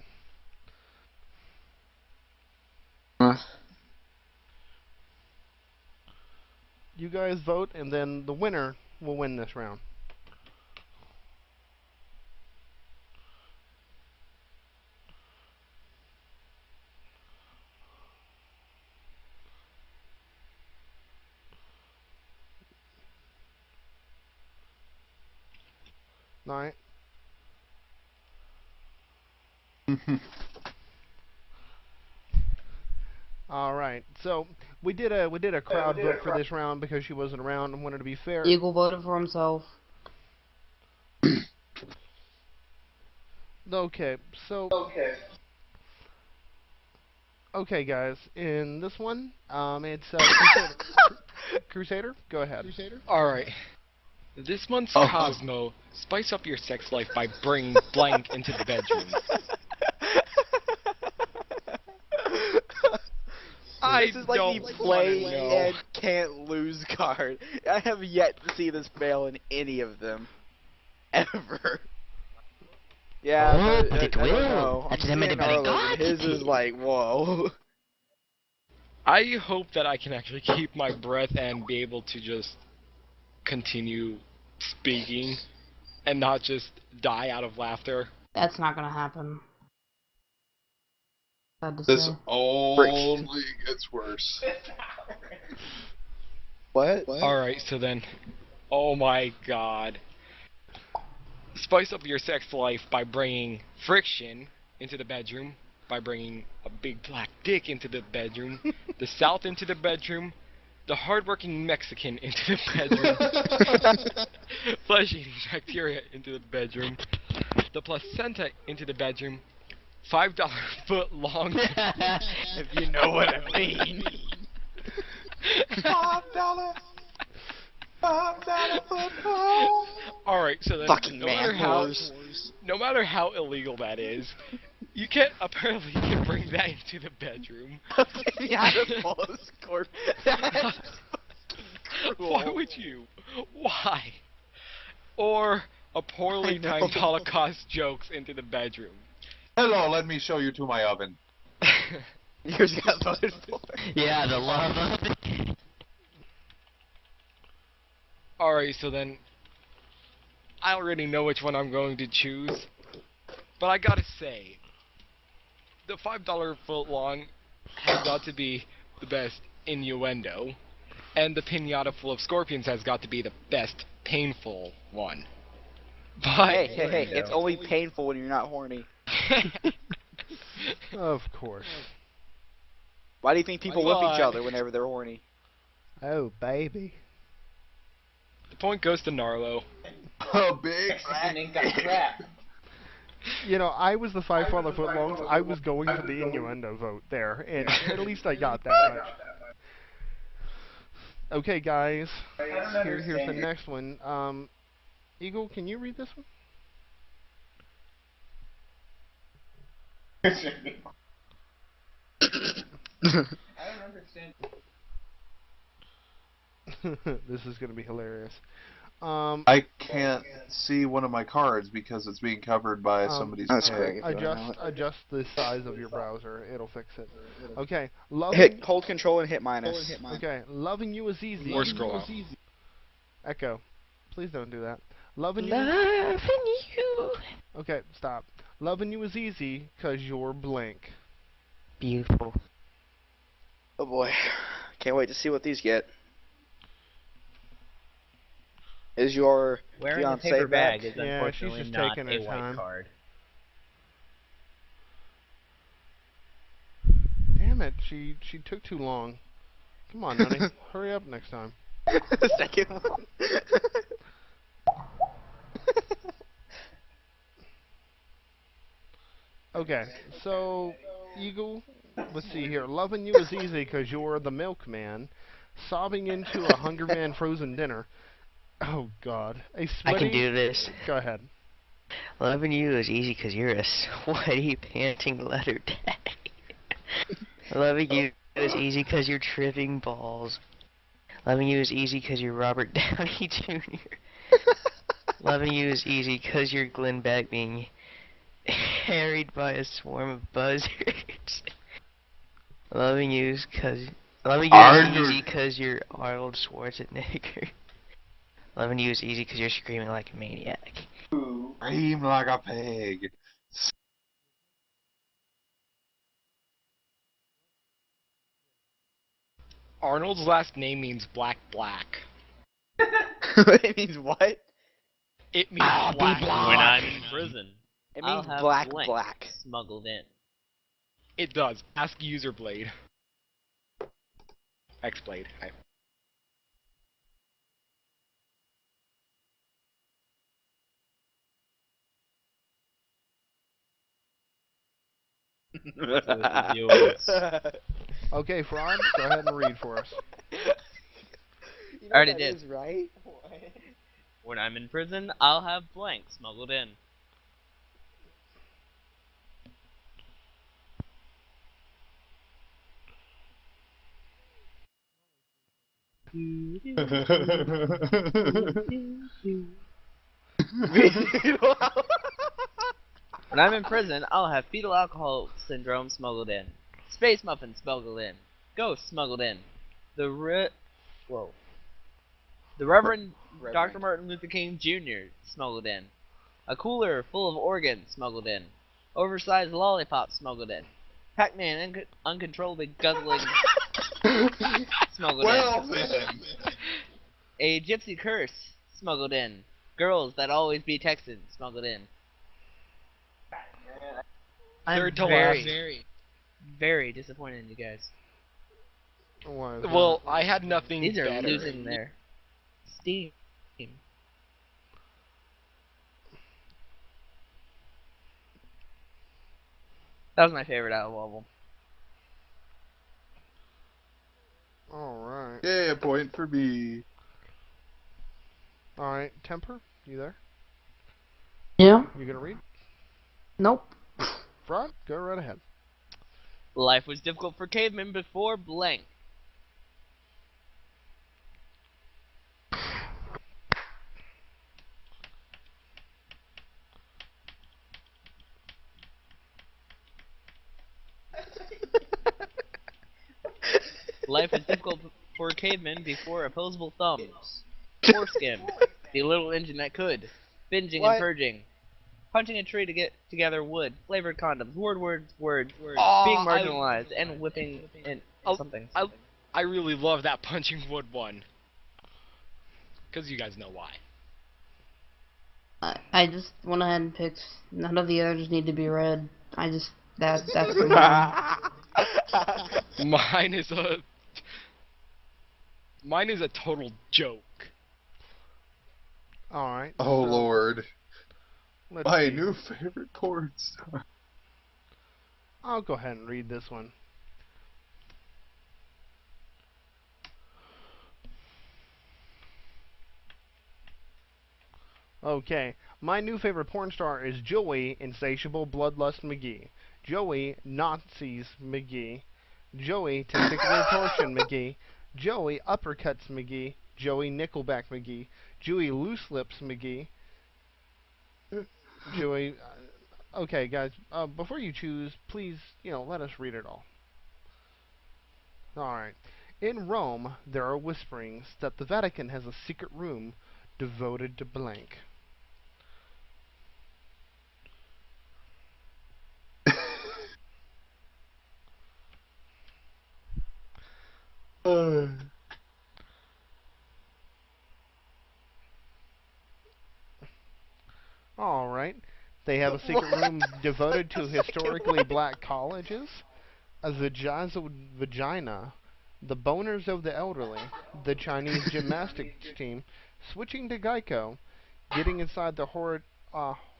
You guys vote, and then the winner will win this round. Alright. Alright, so we did a crowd vote for this round because she wasn't around and wanted to be fair. Eagle voted for himself. Okay, so okay guys, in this one, it's Crusader. Go ahead. Alright. This month's Cosmo, spice up your sex life by bringing blank into the bedroom. This is like the play and can't lose card. I have yet to see this fail in any of them. Ever. Yeah, I don't know. I'm seeing Arlo, his is like, whoa. I hope that I can actually keep my breath and be able to just continue speaking and not just die out of laughter. That's not gonna happen. This only gets worse. What? Alright, so then, oh my god. Spice up your sex life by bringing friction into the bedroom, by bringing a big black dick into the bedroom, the South into the bedroom, the hardworking Mexican into the bedroom, flesh-eating bacteria into the bedroom, the placenta into the bedroom, $5 foot long. If you know what I mean. $5 foot long. Alright, so then Fucking no matter how illegal that is, you can't apparently you can bring that into the bedroom. Yeah, that's Paul's court. That's cruel. Why would you? Why? Or a poorly timed Holocaust jokes into the bedroom. Hello, let me show you to my oven. Yours got voted for. Yeah, the love of it. Alright, so then I already know which one I'm going to choose. But I gotta say, the $5 foot long has got to be the best innuendo. And the pinata full of scorpions has got to be the best painful one. But Hey, it's only painful when you're not horny. Of course. Why do you think people whip each other whenever they're horny? Oh, baby. The point goes to Narlo. A big You know, I was the $5 foot longs. I was going for the innuendo vote there, and at least I got that much. Okay, guys. Here's the next one. Eagle, can you read this one? I don't understand. This is going to be hilarious. I can't see one of my cards because it's being covered by somebody's head. Adjust the size of your browser. It'll fix it. Okay. Hold control and hit minus. Okay. Loving you is easy. Or scroll out. Echo. Please don't do that. Loving you. Okay, stop. Loving you is easy because you're blank. Beautiful. Oh boy. Can't wait to see what these get. Is your Wearing a fiance paper back? bag is Yeah, unfortunately she's just not taking a her white time. card. Damn it, she took too long. Come on, honey. Hurry up next time. The second one. Okay, so, Eagle, let's see here. Loving you is easy because you're the milkman. Sobbing into a Hunger Man frozen dinner. Oh, God. A I sweaty... can do this. Go ahead. Loving you is easy because you're a sweaty, panting letter daddy. Loving you is easy because you're tripping balls. Loving you is easy because you're Robert Downey Jr. Loving you is easy because you're Glenn Beck being harried by a swarm of buzzards. Loving you is easy because you're Arnold Schwarzenegger. Loving you is easy because you're screaming like a maniac. Scream like a pig. Arnold's last name means black. It means what? It means black. When I'm in prison. It I'll means have black. smuggled in. It does. Ask Userblade. Xblade. Okay, Fraud, go ahead and read for us. You know Already that did. is right. When I'm in prison, I'll have blank smuggled in. When I'm in prison, I'll have fetal alcohol syndrome smuggled in. Space muffin smuggled in. Ghost smuggled in. The Reverend Dr. Martin Luther King Jr. smuggled in. A cooler full of organs smuggled in. Oversized lollipop smuggled in. Pac-Man uncontrollably guzzling smuggled Well in. then. A gypsy curse smuggled in. Girls that always be texting smuggled in. I'm Third to very, very disappointed in you guys. Why is that? Well, I had nothing These are better. losing their steam. That was my favorite out of all of them. Alright. Yeah, point for me. Alright, Temper, you there? Yeah? You gonna read? Nope. Fraud, go right ahead. Life was difficult for cavemen before blank. Life was difficult for cavemen before opposable thumbs. Foreskin, the little engine that could. Binging What? and purging. Punching a tree to get together wood. Flavored condoms. Words. Aw, Being marginalized and whipping and something. I really love that punching wood one. Because you guys know why. I just went ahead and picked. None of the others need to be read. That's for mine. Mine is a total joke. Alright. Oh so lord. let's My see. new favorite porn star. I'll go ahead and read this one. Okay, my new favorite porn star is Joey Insatiable Bloodlust McGee. Joey Nazis McGee. Joey Testicular Torsion McGee. Joey Uppercuts McGee. Joey Nickelback McGee. Joey Loose Lips McGee. Joey... okay, guys, before you choose, please, let us read it all. Alright. In Rome, there are whisperings that the Vatican has a secret room devoted to blank. All right. They have a secret room devoted to historically black colleges, a vajazzled vagina, the boners of the elderly, the Chinese gymnastics team, switching to Geico, getting inside the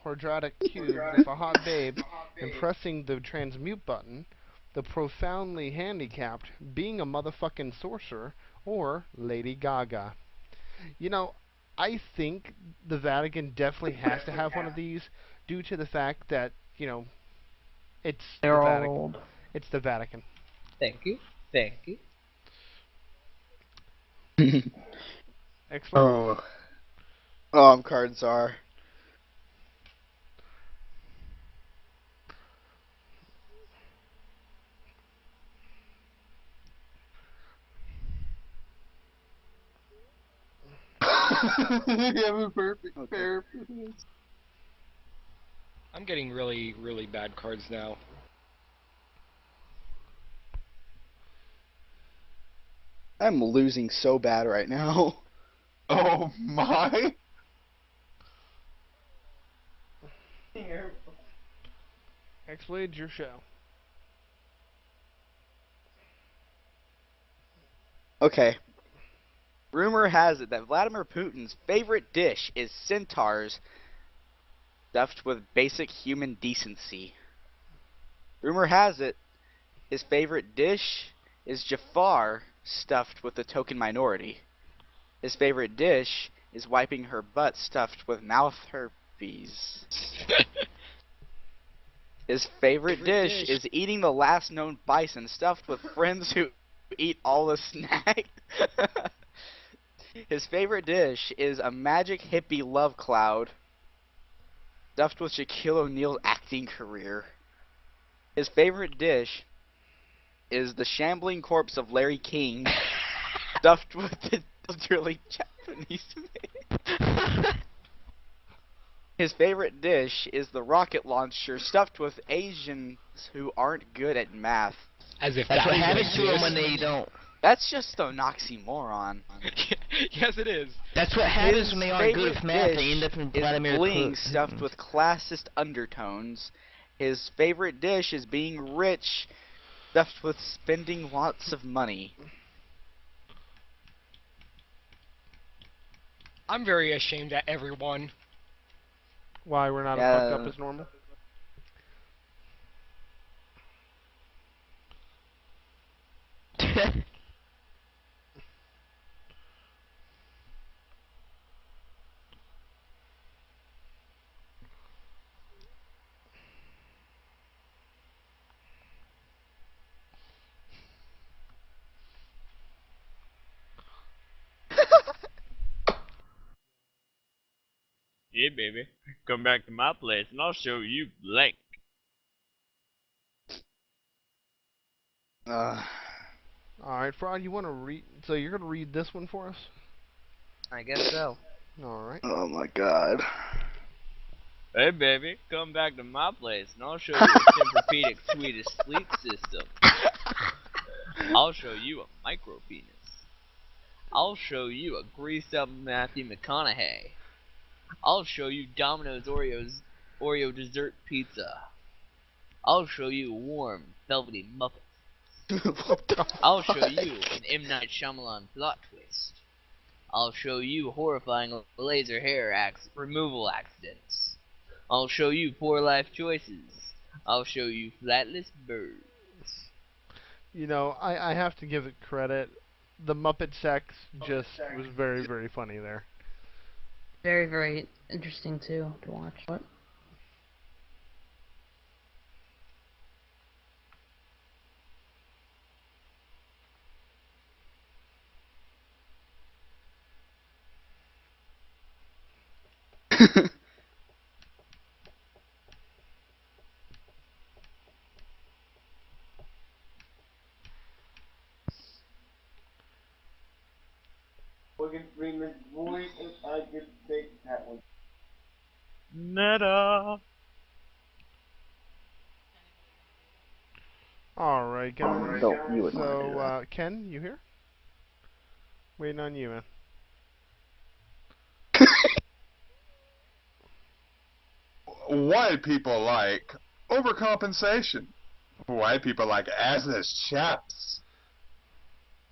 quadratic cube with a hot babe, and pressing the transmute button, the profoundly handicapped, being a motherfucking sorcerer, or Lady Gaga. You know, I think the Vatican definitely has to have one of these due to the fact that, you know, it's They're the all Vatican. old. It's the Vatican. Thank you. Thank you. Excellent. I'm Card Czar. You have a perfect pair for this. I'm getting really, really bad cards now. I'm losing so bad right now. Oh my! X-Blade, your show. Okay. Rumor has it that Vladimir Putin's favorite dish is centaurs stuffed with basic human decency. Rumor has it his favorite dish is Jafar stuffed with the token minority. His favorite dish is wiping her butt stuffed with mouth herpes. His favorite dish is eating the last known bison stuffed with friends who eat all the snack. His favorite dish is a magic hippie love cloud stuffed with Shaquille O'Neal's acting career. His favorite dish is the shambling corpse of Larry King stuffed with the elderly Japanese man. His favorite dish is the rocket launcher stuffed with Asians who aren't good at math. As if That's that what even happens to them exists. when they don't. That's just an oxymoron. Yes, it is. That's what happens His when they aren't good favorite with math. They dish end up in is Vladimir bling Putin. stuffed with classist undertones. His favorite dish is being rich stuffed with spending lots of money. I'm very ashamed at everyone. Why we're not as fucked up as normal? Yeah, baby. Come back to my place and I'll show you blank. Alright, Fraud, you want to read... So you're going to read this one for us? I guess so. Alright. Oh my god. Hey, baby. Come back to my place and I'll show you a Tempur-Pedic Swedish sleep system. I'll show you a micro penis. I'll show you a greased up Matthew McConaughey. I'll show you Domino's Oreo dessert pizza. I'll show you a warm, velvety muffin. I'll show you an M. Night Shyamalan plot twist. I'll show you horrifying laser hair removal accidents. I'll show you poor life choices. I'll show you flatless birds. You know, I have to give it credit. The Muppet sex just was very, very funny there. Very, very interesting too to watch. What? Morgan Freeman's voice, and I could take that one. Meta. Alright, guys. No, you would So, Ken, you here? Waiting on you, man. White people like overcompensation. White people like assless chaps.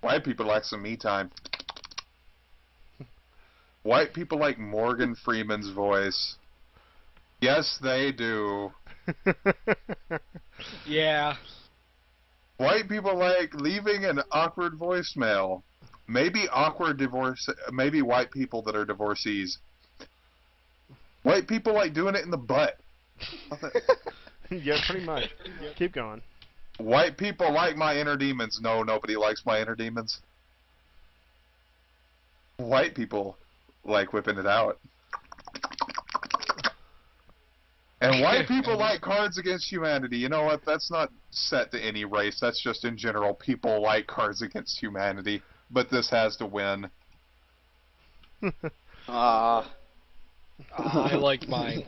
White people like some me time. White people like Morgan Freeman's voice. Yes, they do. Yeah. White people like leaving an awkward voicemail. Maybe awkward divorce. Maybe white people that are divorcees. White people like doing it in the butt. Yeah, pretty much. Keep going. White people like my inner demons. No, nobody likes my inner demons. White people like whipping it out. And white people like Cards Against Humanity. You know what? That's not set to any race. That's just in general. People like Cards Against Humanity. But this has to win. Ah. I liked mine.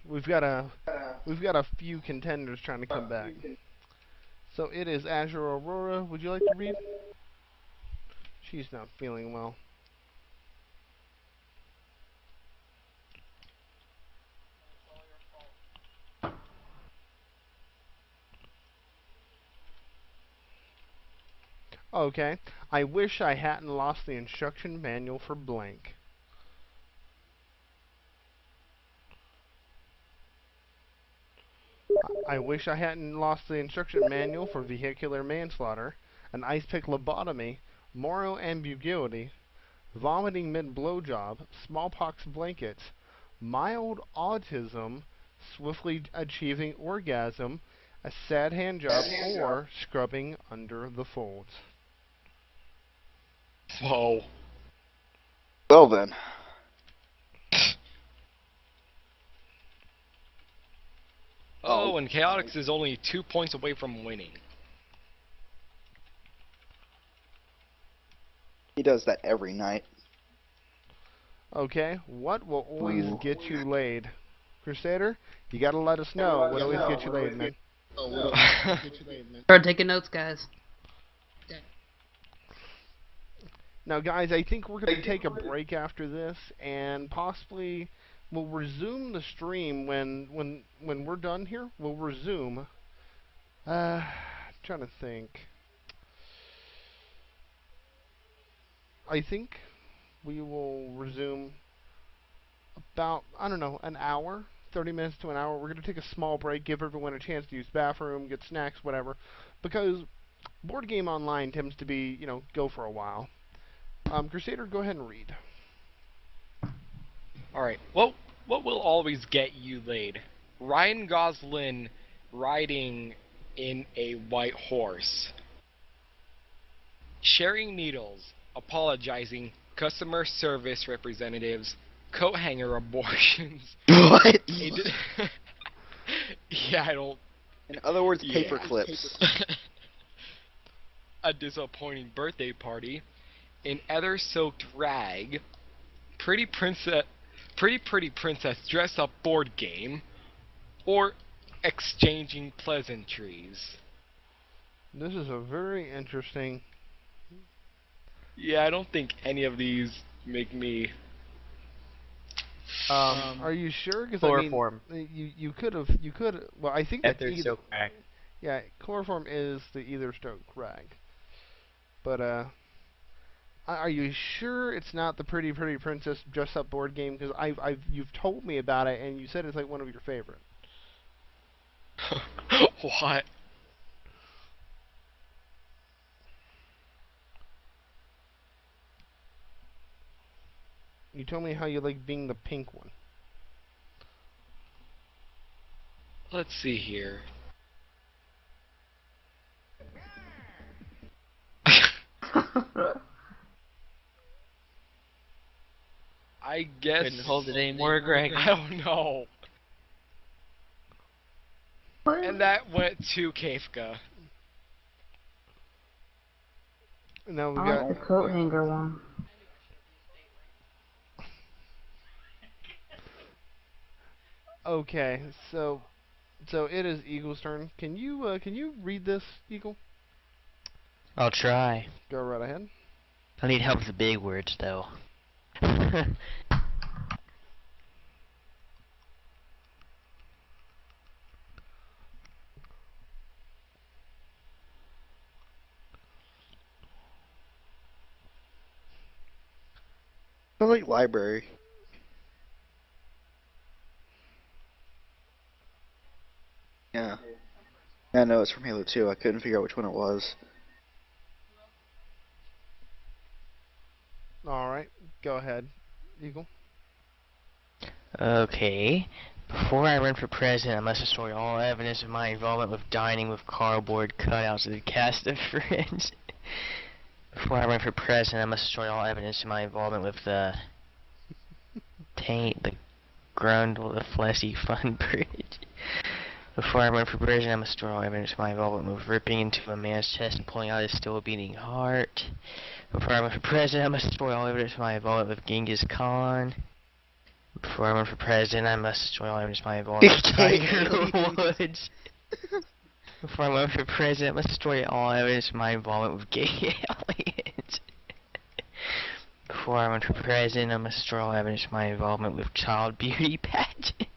We've got a few contenders trying to come back. So it is Azure Aurora. Would you like to read? She's not feeling well. Okay. I wish I hadn't lost the instruction manual for blank. I wish I hadn't lost the instruction manual for vehicular manslaughter, an ice pick lobotomy, moral ambiguity, vomiting mid-blowjob, smallpox blankets, mild autism, swiftly achieving orgasm, a sad hand job, or scrubbing under the folds. Whoa. Well then. Oh, and Chaotix is only 2 points away from winning. He does that every night. Okay, what will always get you laid? Crusader, you gotta let us know what always gets you laid, man. Start taking notes, guys. Now, guys, I think we're going to take a break after this, and possibly we'll resume the stream when we're done here. We'll resume. Trying to think. I think we will resume about, I don't know, an hour, 30 minutes to an hour. We're going to take a small break, give everyone a chance to use the bathroom, get snacks, whatever, because Board Game Online tends to be, you know, go for a while. Crusader, go ahead and read. Alright, what will always get you laid? Ryan Gosling riding in a white horse. Sharing needles, apologizing, customer service representatives, coat hanger abortions. What? Yeah, I don't... In other words, paper clips. A disappointing birthday party. An ether-soaked rag. Pretty pretty princess dress-up board game. Or exchanging pleasantries. This is a very interesting... Yeah, I don't think any of these make me... are you sure? Because Chloroform. I mean, you could have, well, I think that's either. Ether-soaked rag. Yeah, chloroform is the either soaked rag. But are you sure it's not the Pretty Princess dress-up board game? Because you've told me about it, and you said it's like one of your favorite. What? You told me how you like being the pink one. Let's see here. I guess... Couldn't hold it anymore, Greg. I don't know. And that went to Kafka. Now we I got like the coat hanger one. Okay, so it is Eagle's turn. Can you read this, Eagle? I'll try. Go right ahead. I need help with the big words, though. I like library. Yeah. Yeah, no, it's from Halo 2. I couldn't figure out which one it was. Alright, go ahead, Eagle. Okay. Before I run for president, I must destroy all evidence of my involvement with dining with cardboard cutouts of the cast of Friends. Before I run for president, I must destroy all evidence of my involvement with the taint, the grundle, the fleshy fun bridge. Before I run for president, I must destroy all evidence of my involvement with ripping into a man's chest and pulling out his still beating heart. Before I run for president, I must destroy all evidence of my involvement with Genghis Khan. Before I run for president, I must destroy all evidence of my involvement with Tiger Woods. Before I run for president, I must destroy all evidence of my involvement with gay aliens. Before I run for president, I must destroy all evidence of my involvement with child beauty pageants.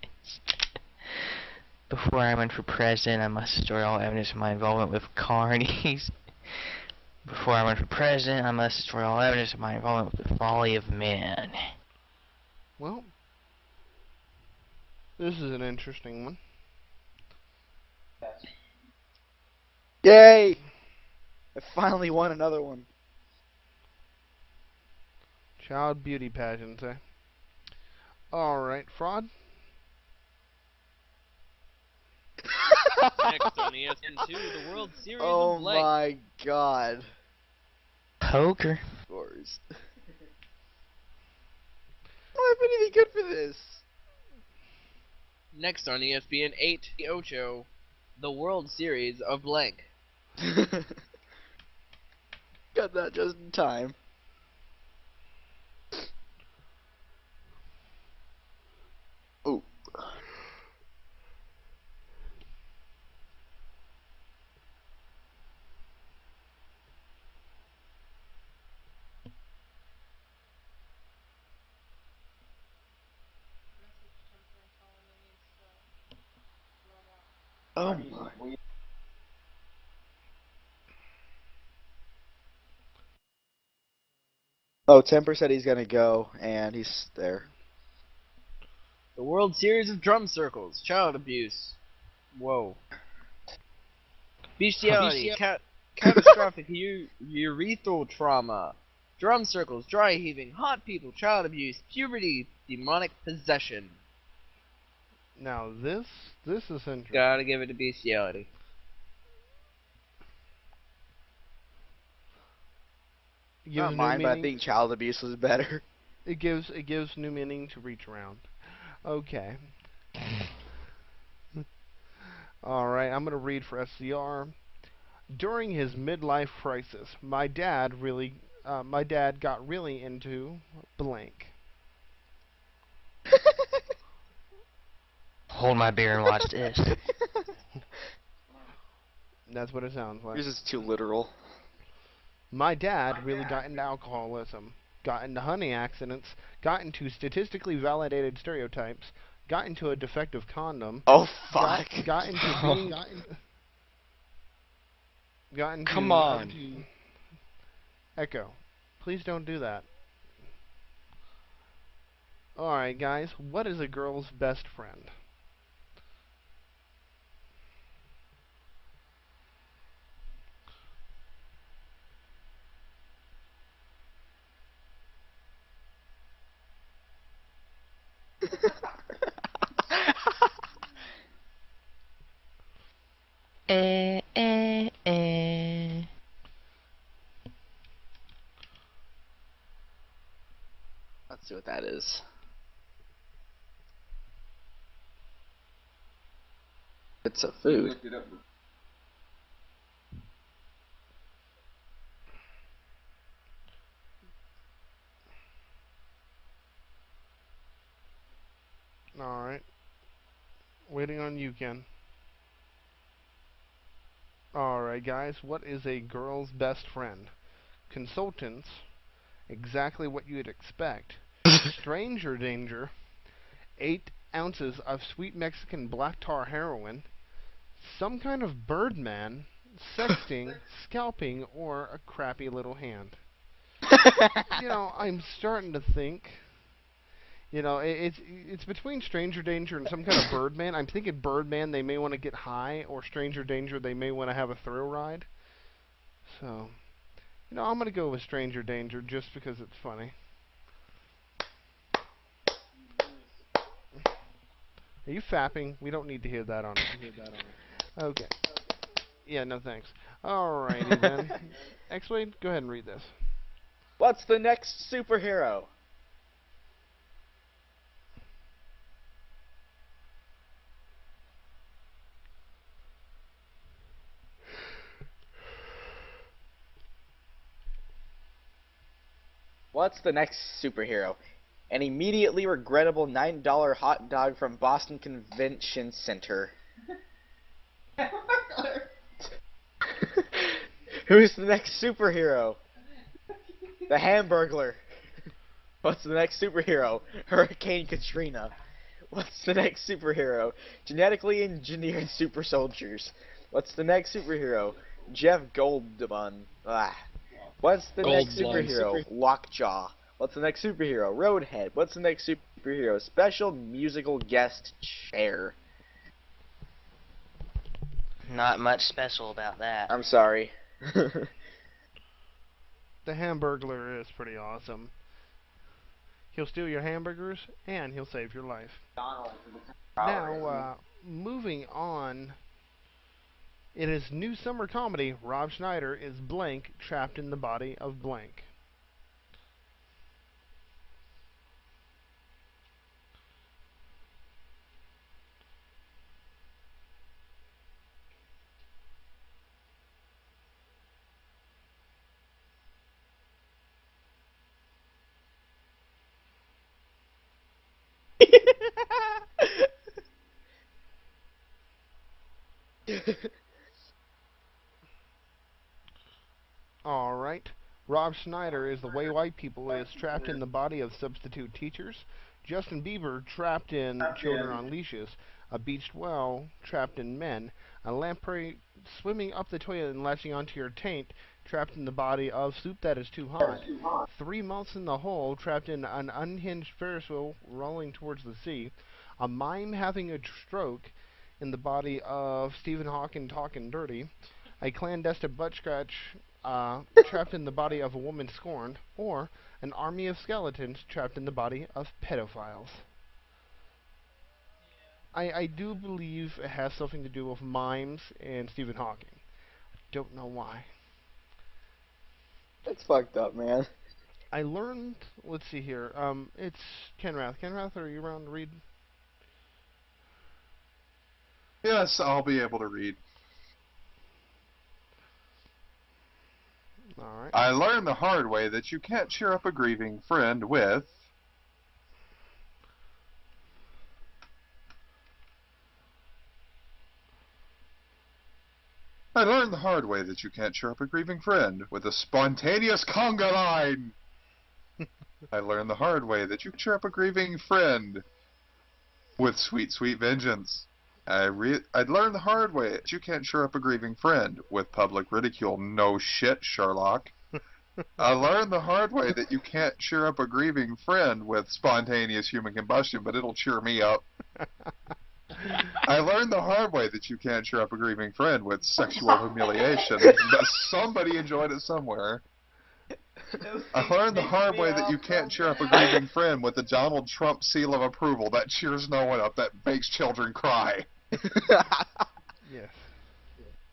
Before I run for president, I must destroy all evidence of my involvement with carnies. Before I run for president, I must destroy all evidence of my involvement with the folly of man. Well, this is an interesting one. Yay! I finally won another one. Child beauty pageants, eh? Alright, Fraud? Next on ESPN2, the World Series Oh of Blank. my god. Poker. Scores. Oh, I've been any good for this. Next on ESPN8, the Ocho, the World Series of Blank. Got that just in time. Oh. Oh my. Oh, Temper said he's gonna go, and he's there. The World Series of Drum Circles, child abuse. Whoa. Bestiality, catastrophic urethral trauma, drum circles, dry heaving, hot people, child abuse, puberty, demonic possession. Now this is interesting. Gotta give it to bestiality. It gives Not new mine, but I meaning. think child abuse was better. It gives new meaning to reach around. Okay. Alright, I'm gonna read for SCR. During his midlife crisis, my dad got really into blank. Hold my beer and watch this. That's what it sounds like. Yours is too literal. My dad really got into alcoholism, got into hunting accidents, got into statistically validated stereotypes, got into a defective condom. Oh fuck! Got into being. Got into. Come on. Echo, please don't do that. Alright, guys, what is a girl's best friend? Let's see what that is. It's a food. Alright. Waiting on you, Ken. Alright, guys, what is a girl's best friend? Consultants exactly what you'd expect. Stranger danger, 8 ounces of sweet Mexican black tar heroin, some kind of birdman, sexting, scalping, or a crappy little hand. You know, I'm starting to think, you know, it's between stranger danger and some kind of birdman. I'm thinking birdman, they may want to get high, or stranger danger, they may want to have a thrill ride. So, you know, I'm going to go with stranger danger just because it's funny. Are you fapping? We don't need to hear that on it. Okay. Yeah, no thanks. Alrighty then. X-Wade, go ahead and read this. What's the next superhero? What's the next superhero? An immediately regrettable $9 hot dog from Boston Convention Center. Who's the next superhero? The Hamburglar. What's the next superhero? Hurricane Katrina. What's the next superhero? Genetically engineered super soldiers. What's the next superhero? Jeff Goldblum. What's the next superhero? Lockjaw. What's the next superhero? Roadhead. What's the next superhero? Special musical guest Cher. Not much special about that. I'm sorry. The Hamburglar is pretty awesome. He'll steal your hamburgers, and he'll save your life. Now, moving on. In his new summer comedy, Rob Schneider is blank trapped in the body of blank. Alright. Rob Schneider is the way white people is trapped in the body of substitute teachers. Justin Bieber trapped in Children on Leashes. A beached whale trapped in men. A lamprey swimming up the toilet and latching onto your taint trapped in the body of soup that is too hot. 3 months in the hole trapped in an unhinged Ferris wheel rolling towards the sea. A mime having a stroke in the body of Stephen Hawking talking dirty. A clandestine butt scratch trapped in the body of a woman scorned, or an army of skeletons trapped in the body of pedophiles. I do believe it has something to do with mimes and Stephen Hawking. Don't know why. That's fucked up, man. I learned, let's see here, it's Kenrath. Kenrath, are you around to read? Yes, I'll be able to read. Alright. I learned the hard way that you can't cheer up a grieving friend with... I learned the hard way that you can't cheer up a grieving friend with a spontaneous conga line! I learned the hard way that you cheer up a grieving friend with sweet, sweet vengeance. I'd learned the hard way that you can't cheer up a grieving friend with public ridicule. No shit, Sherlock. I learned the hard way that you can't cheer up a grieving friend with spontaneous human combustion, but it'll cheer me up. I learned the hard way that you can't cheer up a grieving friend with sexual humiliation. But somebody enjoyed it somewhere. I learned the hard way that you can't cheer up a grieving friend with the Donald Trump seal of approval that cheers no one up, that makes children cry. Yes.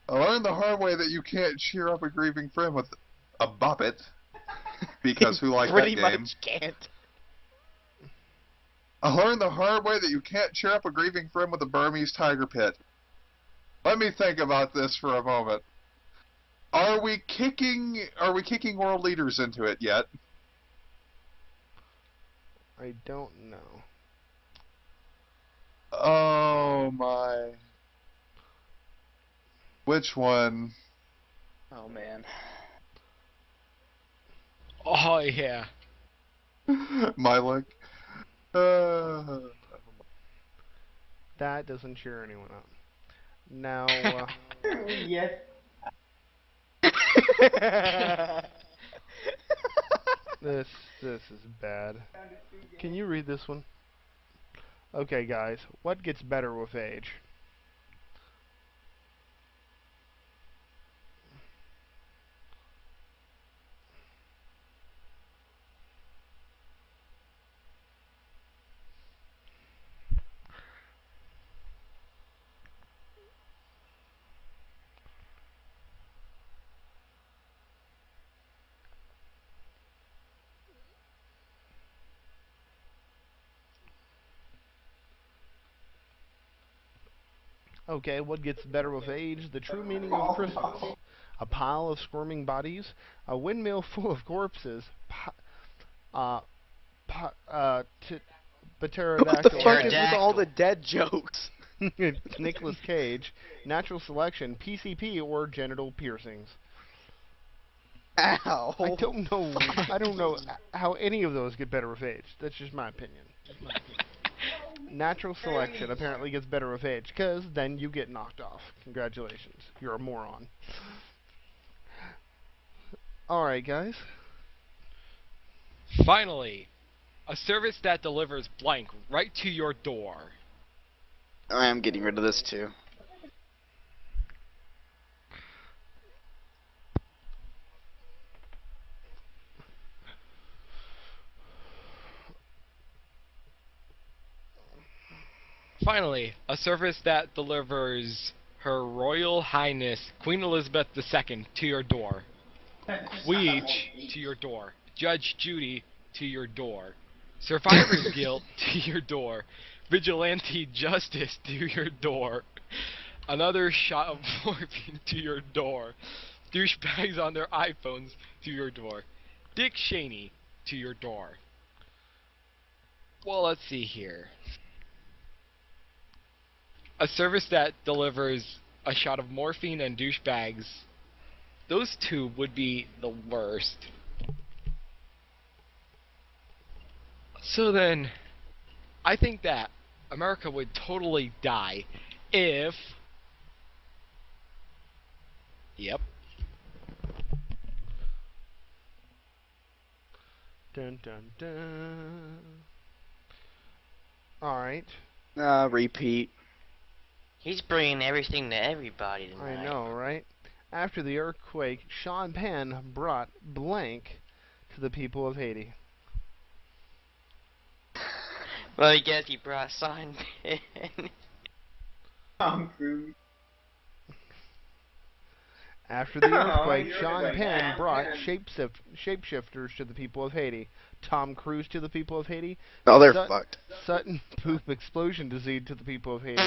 I learned the hard way that you can't cheer up a grieving friend with a bop it, because who likes that game? Pretty much can't. I learned the hard way that you can't cheer up a grieving friend with a Burmese tiger pit. Let me think about this for a moment. Are we kicking world leaders into it yet? I don't know. Oh my. Which one? Oh man. Oh yeah. My luck. That doesn't cheer anyone up. Now, Yes. this is bad. Can you read this one? Okay, guys. What gets better with age? Okay, what gets better with age? The true meaning of Christmas. A pile of squirming bodies, a windmill full of corpses, What the fuck is with all the dead jokes? Nicolas Cage, natural selection, PCP, or genital piercings. Ow. I don't know. I don't know how any of those get better with age. That's just my opinion. Natural selection apparently gets better with age, because then you get knocked off. Congratulations. You're a moron. Alright, guys. Finally, a service that delivers blank right to your door. I am getting rid of this too. Finally, a service that delivers Her Royal Highness Queen Elizabeth II to your door. Weech to your door. Judge Judy to your door. Survivor's Guilt to your door. Vigilante Justice to your door. Another shot of morphine to your door. Douchebags on their iPhones to your door. Dick Cheney to your door. Well, let's see here. A service that delivers a shot of morphine and douchebags. Those two would be the worst. So then, I think that America would totally die if... Yep. Dun dun dun. Alright. Repeat. He's bringing everything to everybody tonight. I know, right? After the earthquake, Sean Penn brought blank to the people of Haiti. Well, I guess he brought Sean Penn. Tom Cruise. After the earthquake, Sean Penn brought shapeshifters to the people of Haiti. Tom Cruise to the people of Haiti. Oh, they're fucked. Sutton poop explosion disease to the people of Haiti.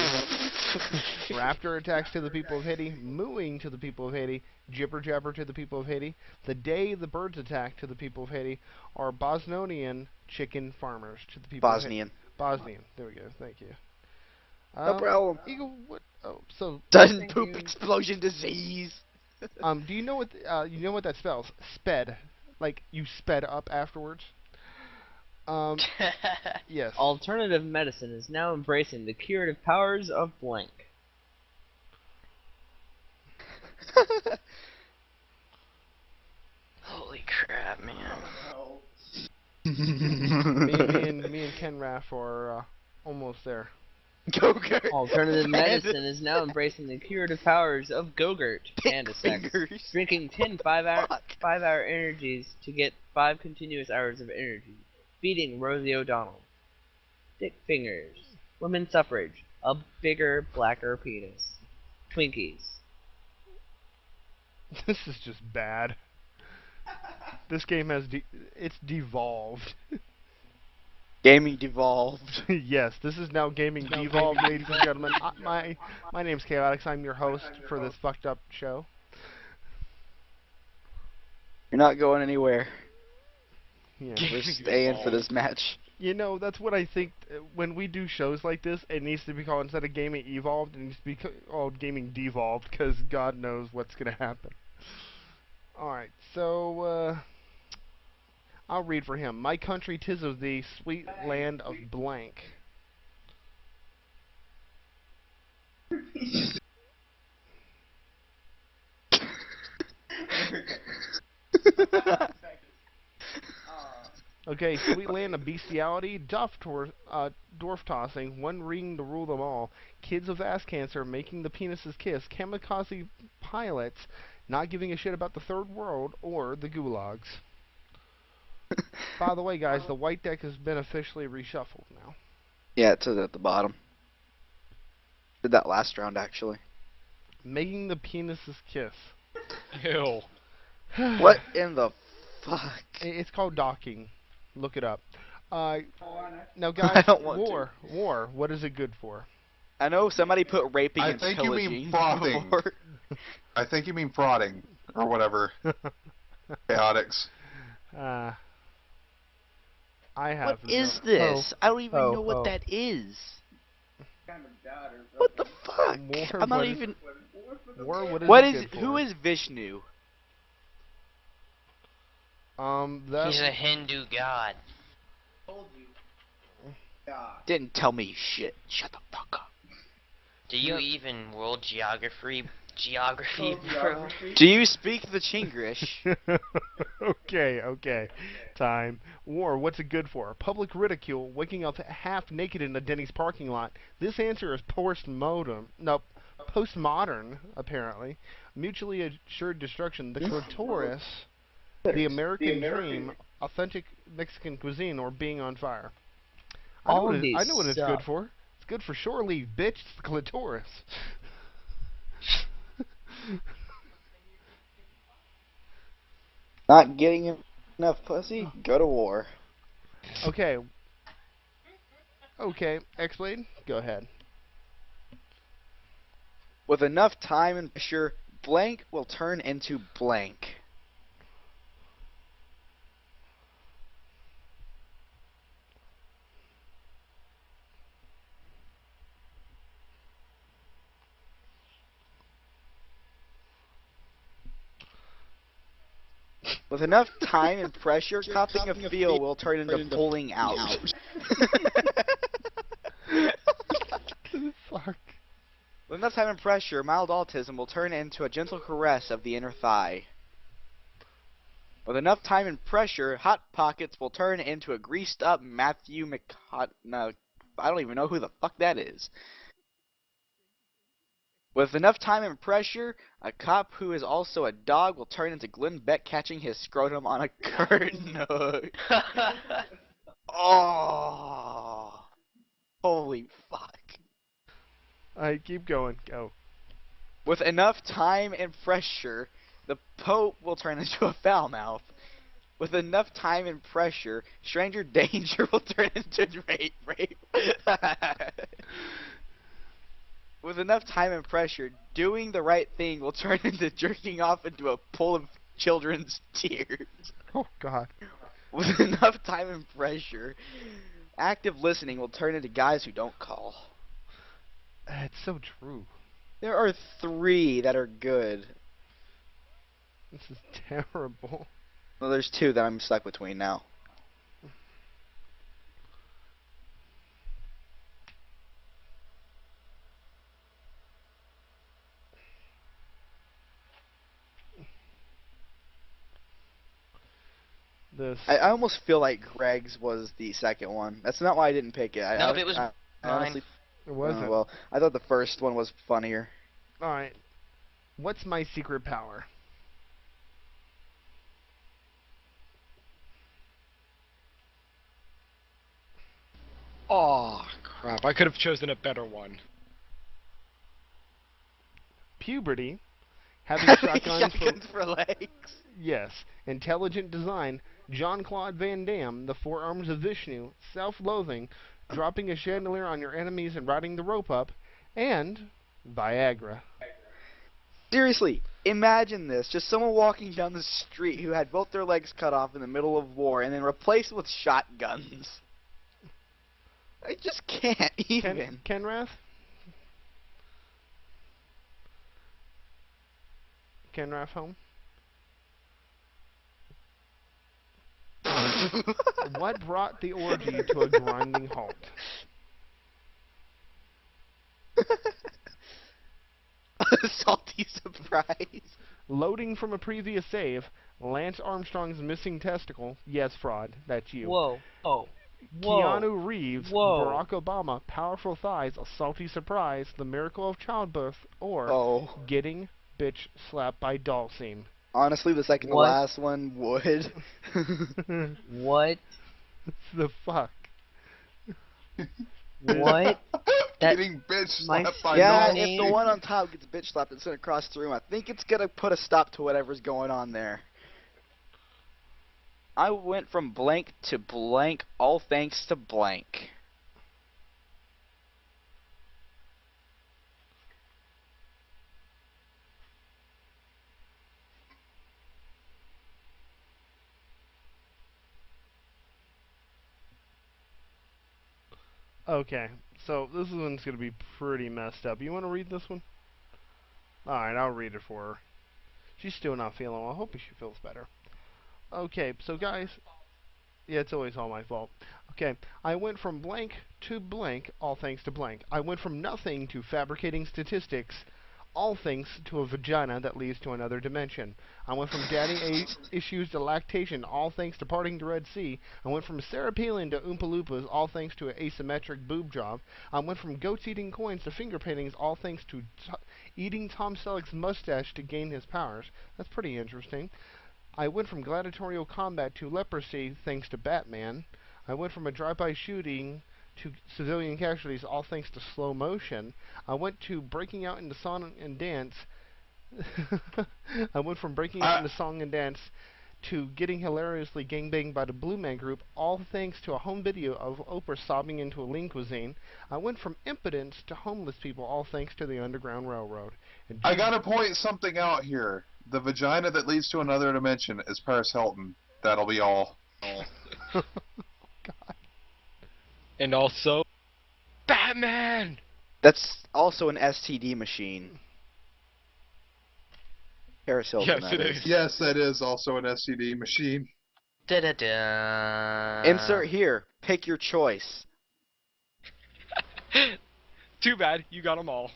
Raptor attacks to the people of Haiti. Mooing to the people of Haiti. Jibber jabber to the people of Haiti. The day the birds attack to the people of Haiti. Are Bosnian chicken farmers to the people of Haiti. Bosnian. There we go. Thank you. No problem. Eagle, what? Oh, so Sudden poop explosion disease. Do you know what that spells? Sped, like you sped up afterwards. Yes. Alternative medicine is now embracing the curative powers of blank. Holy crap, man. me and Ken Raff are almost there. Go-Gurt. Alternative medicine is now embracing the curative powers of Go-Gurt Panda sex. Drinking 10 5-hour energies to get 5 continuous hours of energy. Beating Rosie O'Donnell. Dick fingers. Women's suffrage. A bigger, blacker penis. Twinkies. This is just bad. This game has it's devolved. Gaming devolved. Yes, this is now gaming devolved, ladies and gentlemen. My name's Chaotix. I'm your host for this fucked up show. You're not going anywhere. Yeah. We're staying for this match. You know, that's what I think. When we do shows like this, it needs to be called, instead of Gaming Evolved, it needs to be called Gaming Devolved, because God knows what's going to happen. Alright, so, I'll read for him. My country, 'tis of thee, sweet land of blank. Okay, sweet land of bestiality, dwarf tossing, one ring to rule them all, kids with ass cancer making the penises kiss, kamikaze pilots not giving a shit about the third world or the gulags. By the way, guys, the white deck has been officially reshuffled now. Yeah, it says at the bottom. Did that last round, actually. Making the penises kiss. Ew. What in the fuck? It's called docking. Look it up. Now, I guys, don't want war. What is it good for? I know somebody put raping I and think you pillaging. mean frauding. before. I think you mean frauding or whatever. Chaotix. I have. What is this? I don't even know what that is. What the fuck? War, I'm not what is- even. War. What it is? good Who for? is Vishnu? That. He's a Hindu god. Didn't tell me shit. Shut the fuck up. Do you even world geography, bro? Do you speak the Chinglish? Okay. Time. War, what's it good for? Public ridicule, waking up half naked in a Denny's parking lot. This answer is postmodern, apparently. Mutually assured destruction, the clitoris, the American dream, authentic Mexican cuisine, or being on fire. I know what it's good for. It's good for shore leave, bitch. It's the clitoris. Not getting enough pussy? Go to war. Okay. X-Blade, go ahead. With enough time and pressure, blank will turn into blank. With enough time and pressure, copying a feel will turn into pulling out. Fuck. With enough time and pressure, mild autism will turn into a gentle caress of the inner thigh. With enough time and pressure, hot pockets will turn into a greased up Matthew No, I don't even know who the fuck that is. With enough time and pressure, a cop who is also a dog will turn into Glenn Beck catching his scrotum on a curtain hook. Oh, holy fuck. Alright, keep going. Go. With enough time and pressure, the Pope will turn into a foul mouth. With enough time and pressure, stranger danger will turn into rape. With enough time and pressure, doing the right thing will turn into jerking off into a pool of children's tears. Oh, God. With enough time and pressure, active listening will turn into guys who don't call. It's so true. There are 3 that are good. This is terrible. Well, there's 2 that I'm stuck between now. I almost feel like Greg's was the second one. That's not why I didn't pick it. No, it was I honestly, It wasn't. well, I thought the first one was funnier. Alright. What's my secret power? Oh, crap. I could have chosen a better one. Puberty. Having shotguns for legs. Yes. Intelligent design. Jean-Claude Van Damme. The Four Arms of Vishnu. Self-loathing. Dropping a chandelier on your enemies and riding the rope up. And Viagra. Seriously, imagine this. Just someone walking down the street who had both their legs cut off in the middle of war and then replaced with shotguns. I just can't even. Kenrath? Kenrath home? What brought the orgy to a grinding halt? Salty surprise. Loading from a previous save. Lance Armstrong's missing testicle. Yes, fraud. That's you. Whoa. Oh. Whoa. Keanu Reeves, Whoa. Barack Obama, powerful thighs, a salty surprise, the miracle of childbirth, or getting bitch slapped by doll scene. Honestly, the second to What? last one would. What? The fuck? What? Getting bitch slapped by Yeah, doll if scene. the one on top gets bitch slapped, it's gonna cross the room. I think it's gonna put a stop to whatever's going on there. I went from blank to blank, all thanks to blank. Okay, so this one's going to be pretty messed up. You want to read this one? Alright, I'll read it for her. She's still not feeling well. I hope she feels better. Okay, so guys, yeah, it's always all my fault. Okay, I went from blank to blank, all thanks to blank. I went from nothing to fabricating statistics, all thanks to a vagina that leads to another dimension. I went from daddy issues to lactation, all thanks to parting the Red Sea. I went from Sarah Palin to Oompa Loompas, all thanks to an asymmetric boob job. I went from goats eating coins to finger paintings, all thanks to eating Tom Selleck's mustache to gain his powers. That's pretty interesting. I went from gladiatorial combat to leprosy thanks to Batman. I went from a drive-by shooting to civilian casualties, all thanks to slow motion. I went to breaking out into song and dance. I went from breaking out into song and dance to getting hilariously gangbanged by the Blue Man Group, all thanks to a home video of Oprah sobbing into a lean cuisine. I went from impotence to homeless people, all thanks to the Underground Railroad. And I gotta point something out here. The vagina that leads to another dimension is Paris Hilton. That'll be all. God. And also, Batman! That's also an STD machine. Paris Hilton. Yes, it is. Yes, that is also an STD machine. Da-da-da. Insert here. Pick your choice. Too bad, you got them all.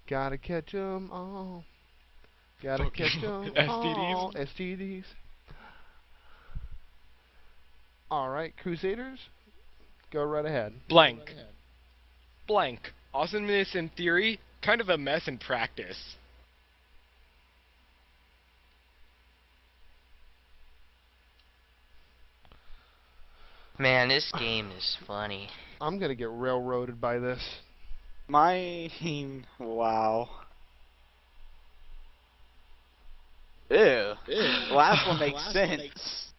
Gotta catch 'em all. Gotta Fucking catch 'em STDs. all. STDs. Alright, Crusaders, go right ahead. Blank. Blank. Awesomeness in theory, kind of a mess in practice. Man, this game is funny. I'm gonna get railroaded by this. Mine. Wow. Ew. The last one makes sense.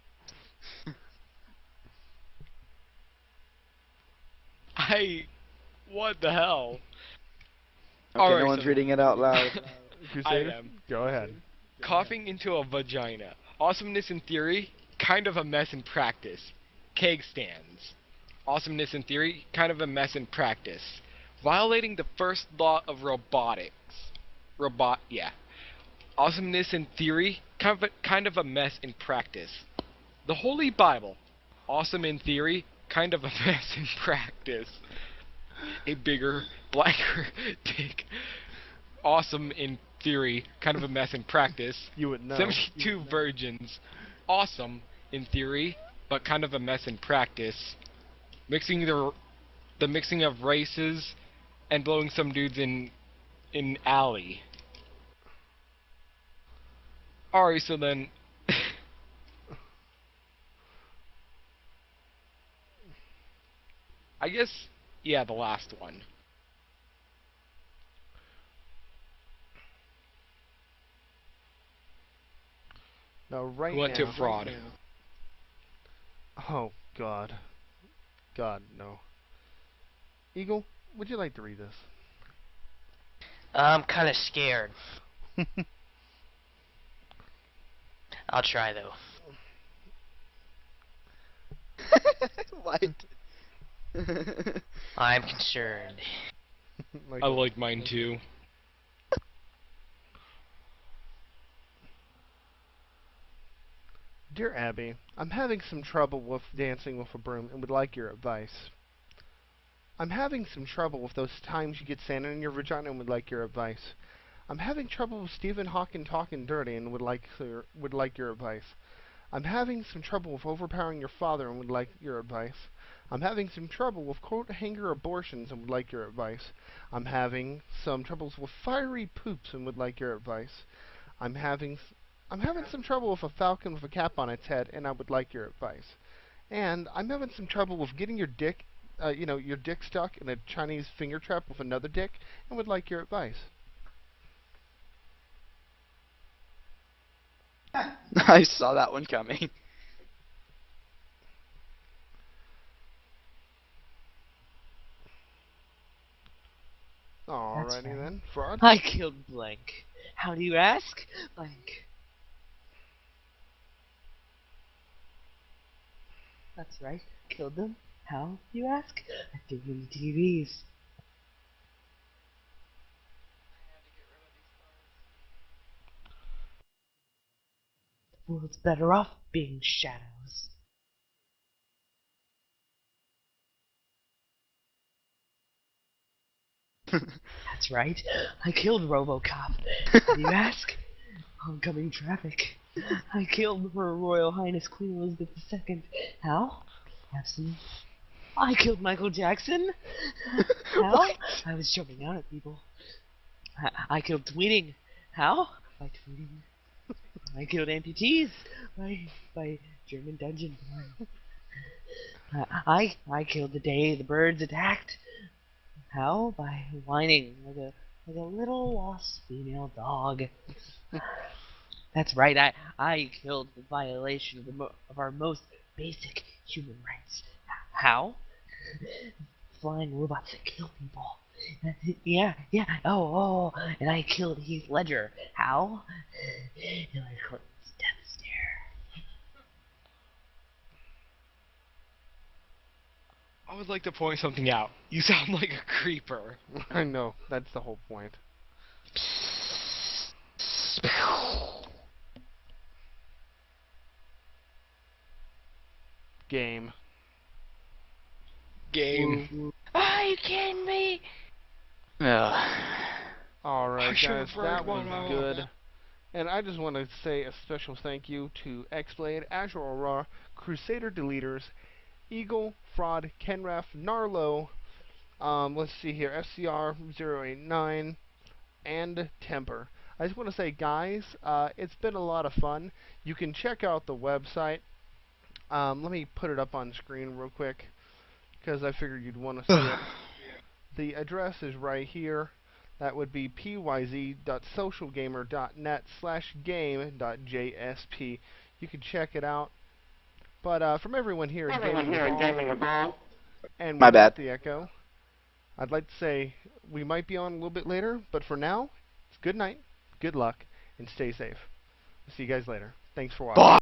What the hell? Okay, Alright, no one's so- reading it out loud. Crusader, I am. go ahead. Coughing into a vagina. Awesomeness in theory, kind of a mess in practice. Keg stands. Awesomeness in theory, kind of a mess in practice. Violating the first law of robotics. Awesomeness in theory, kind of a mess in practice. The Holy Bible. Awesome in theory, kind of a mess in practice. A bigger, blacker dick. Awesome in theory, kind of a mess in practice. You would know. 72 virgins. Awesome in theory, but kind of a mess in practice. Mixing the mixing of races and blowing some dudes in alley. Alright, so then I guess yeah, the last one. Now, right Who went now. to fraud. Oh, God. God, no. Eagle, would you like to read this? I'm kind of scared. I'll try though. What? I'm concerned. I like mine too. Dear Abby, I'm having some trouble with dancing with a broom and would like your advice. I'm having some trouble with those times you get sand in your vagina and would like your advice. I'm having trouble with Stephen Hawking talking dirty and would like your advice. I'm having some trouble with overpowering your father and would like your advice. I'm having some trouble with coat hanger abortions and would like your advice. I'm having some troubles with fiery poops and would like your advice. I'm having some trouble with a falcon with a cap on its head and I would like your advice. And I'm having some trouble with getting your dick, your dick stuck in a Chinese finger trap with another dick and would like your advice. I saw that one coming. Alrighty then, Fraud. I killed Blank. How do you ask? Blank. That's right. Killed them. How, you ask? I threw them the TVs. The world's better off being shadows. That's right. I killed RoboCop. How do you ask? Oncoming traffic. I killed Her Royal Highness Queen Elizabeth II. How? Absent. I killed Michael Jackson. How? What? I was jumping out at people. I killed tweeting. How? By tweeting. I killed amputees by German dungeon porn. I killed the day the birds attacked. How? By whining like a little lost female dog. That's right. I killed the violation of our most basic human rights. How? Flying robots that kill people. Yeah. Oh, and I killed Heath Ledger. How? Hillary Clinton's death stare. I would like to point something out. You sound like a creeper. I know, that's the whole point. Game. Are you kidding me? Alright guys, sure that heard was good. And I just want to say a special thank you to X-Blade, Azure Aurora, Crusader Deleters, Eagle, Fraud, Kenref, Narlo, let's see here, FCR089, and Temper. I just want to say, guys, it's been a lot of fun. You can check out the website. Let me put it up on screen real quick, because I figured you'd want to see it. The address is right here. That would be pyz.socialgamer.net/game.jsp. You can check it out. But from everyone here at Gaming Evolved, and My bad. The Echo, I'd like to say we might be on a little bit later, but for now, it's good night, good luck, and stay safe. See you guys later. Thanks for watching.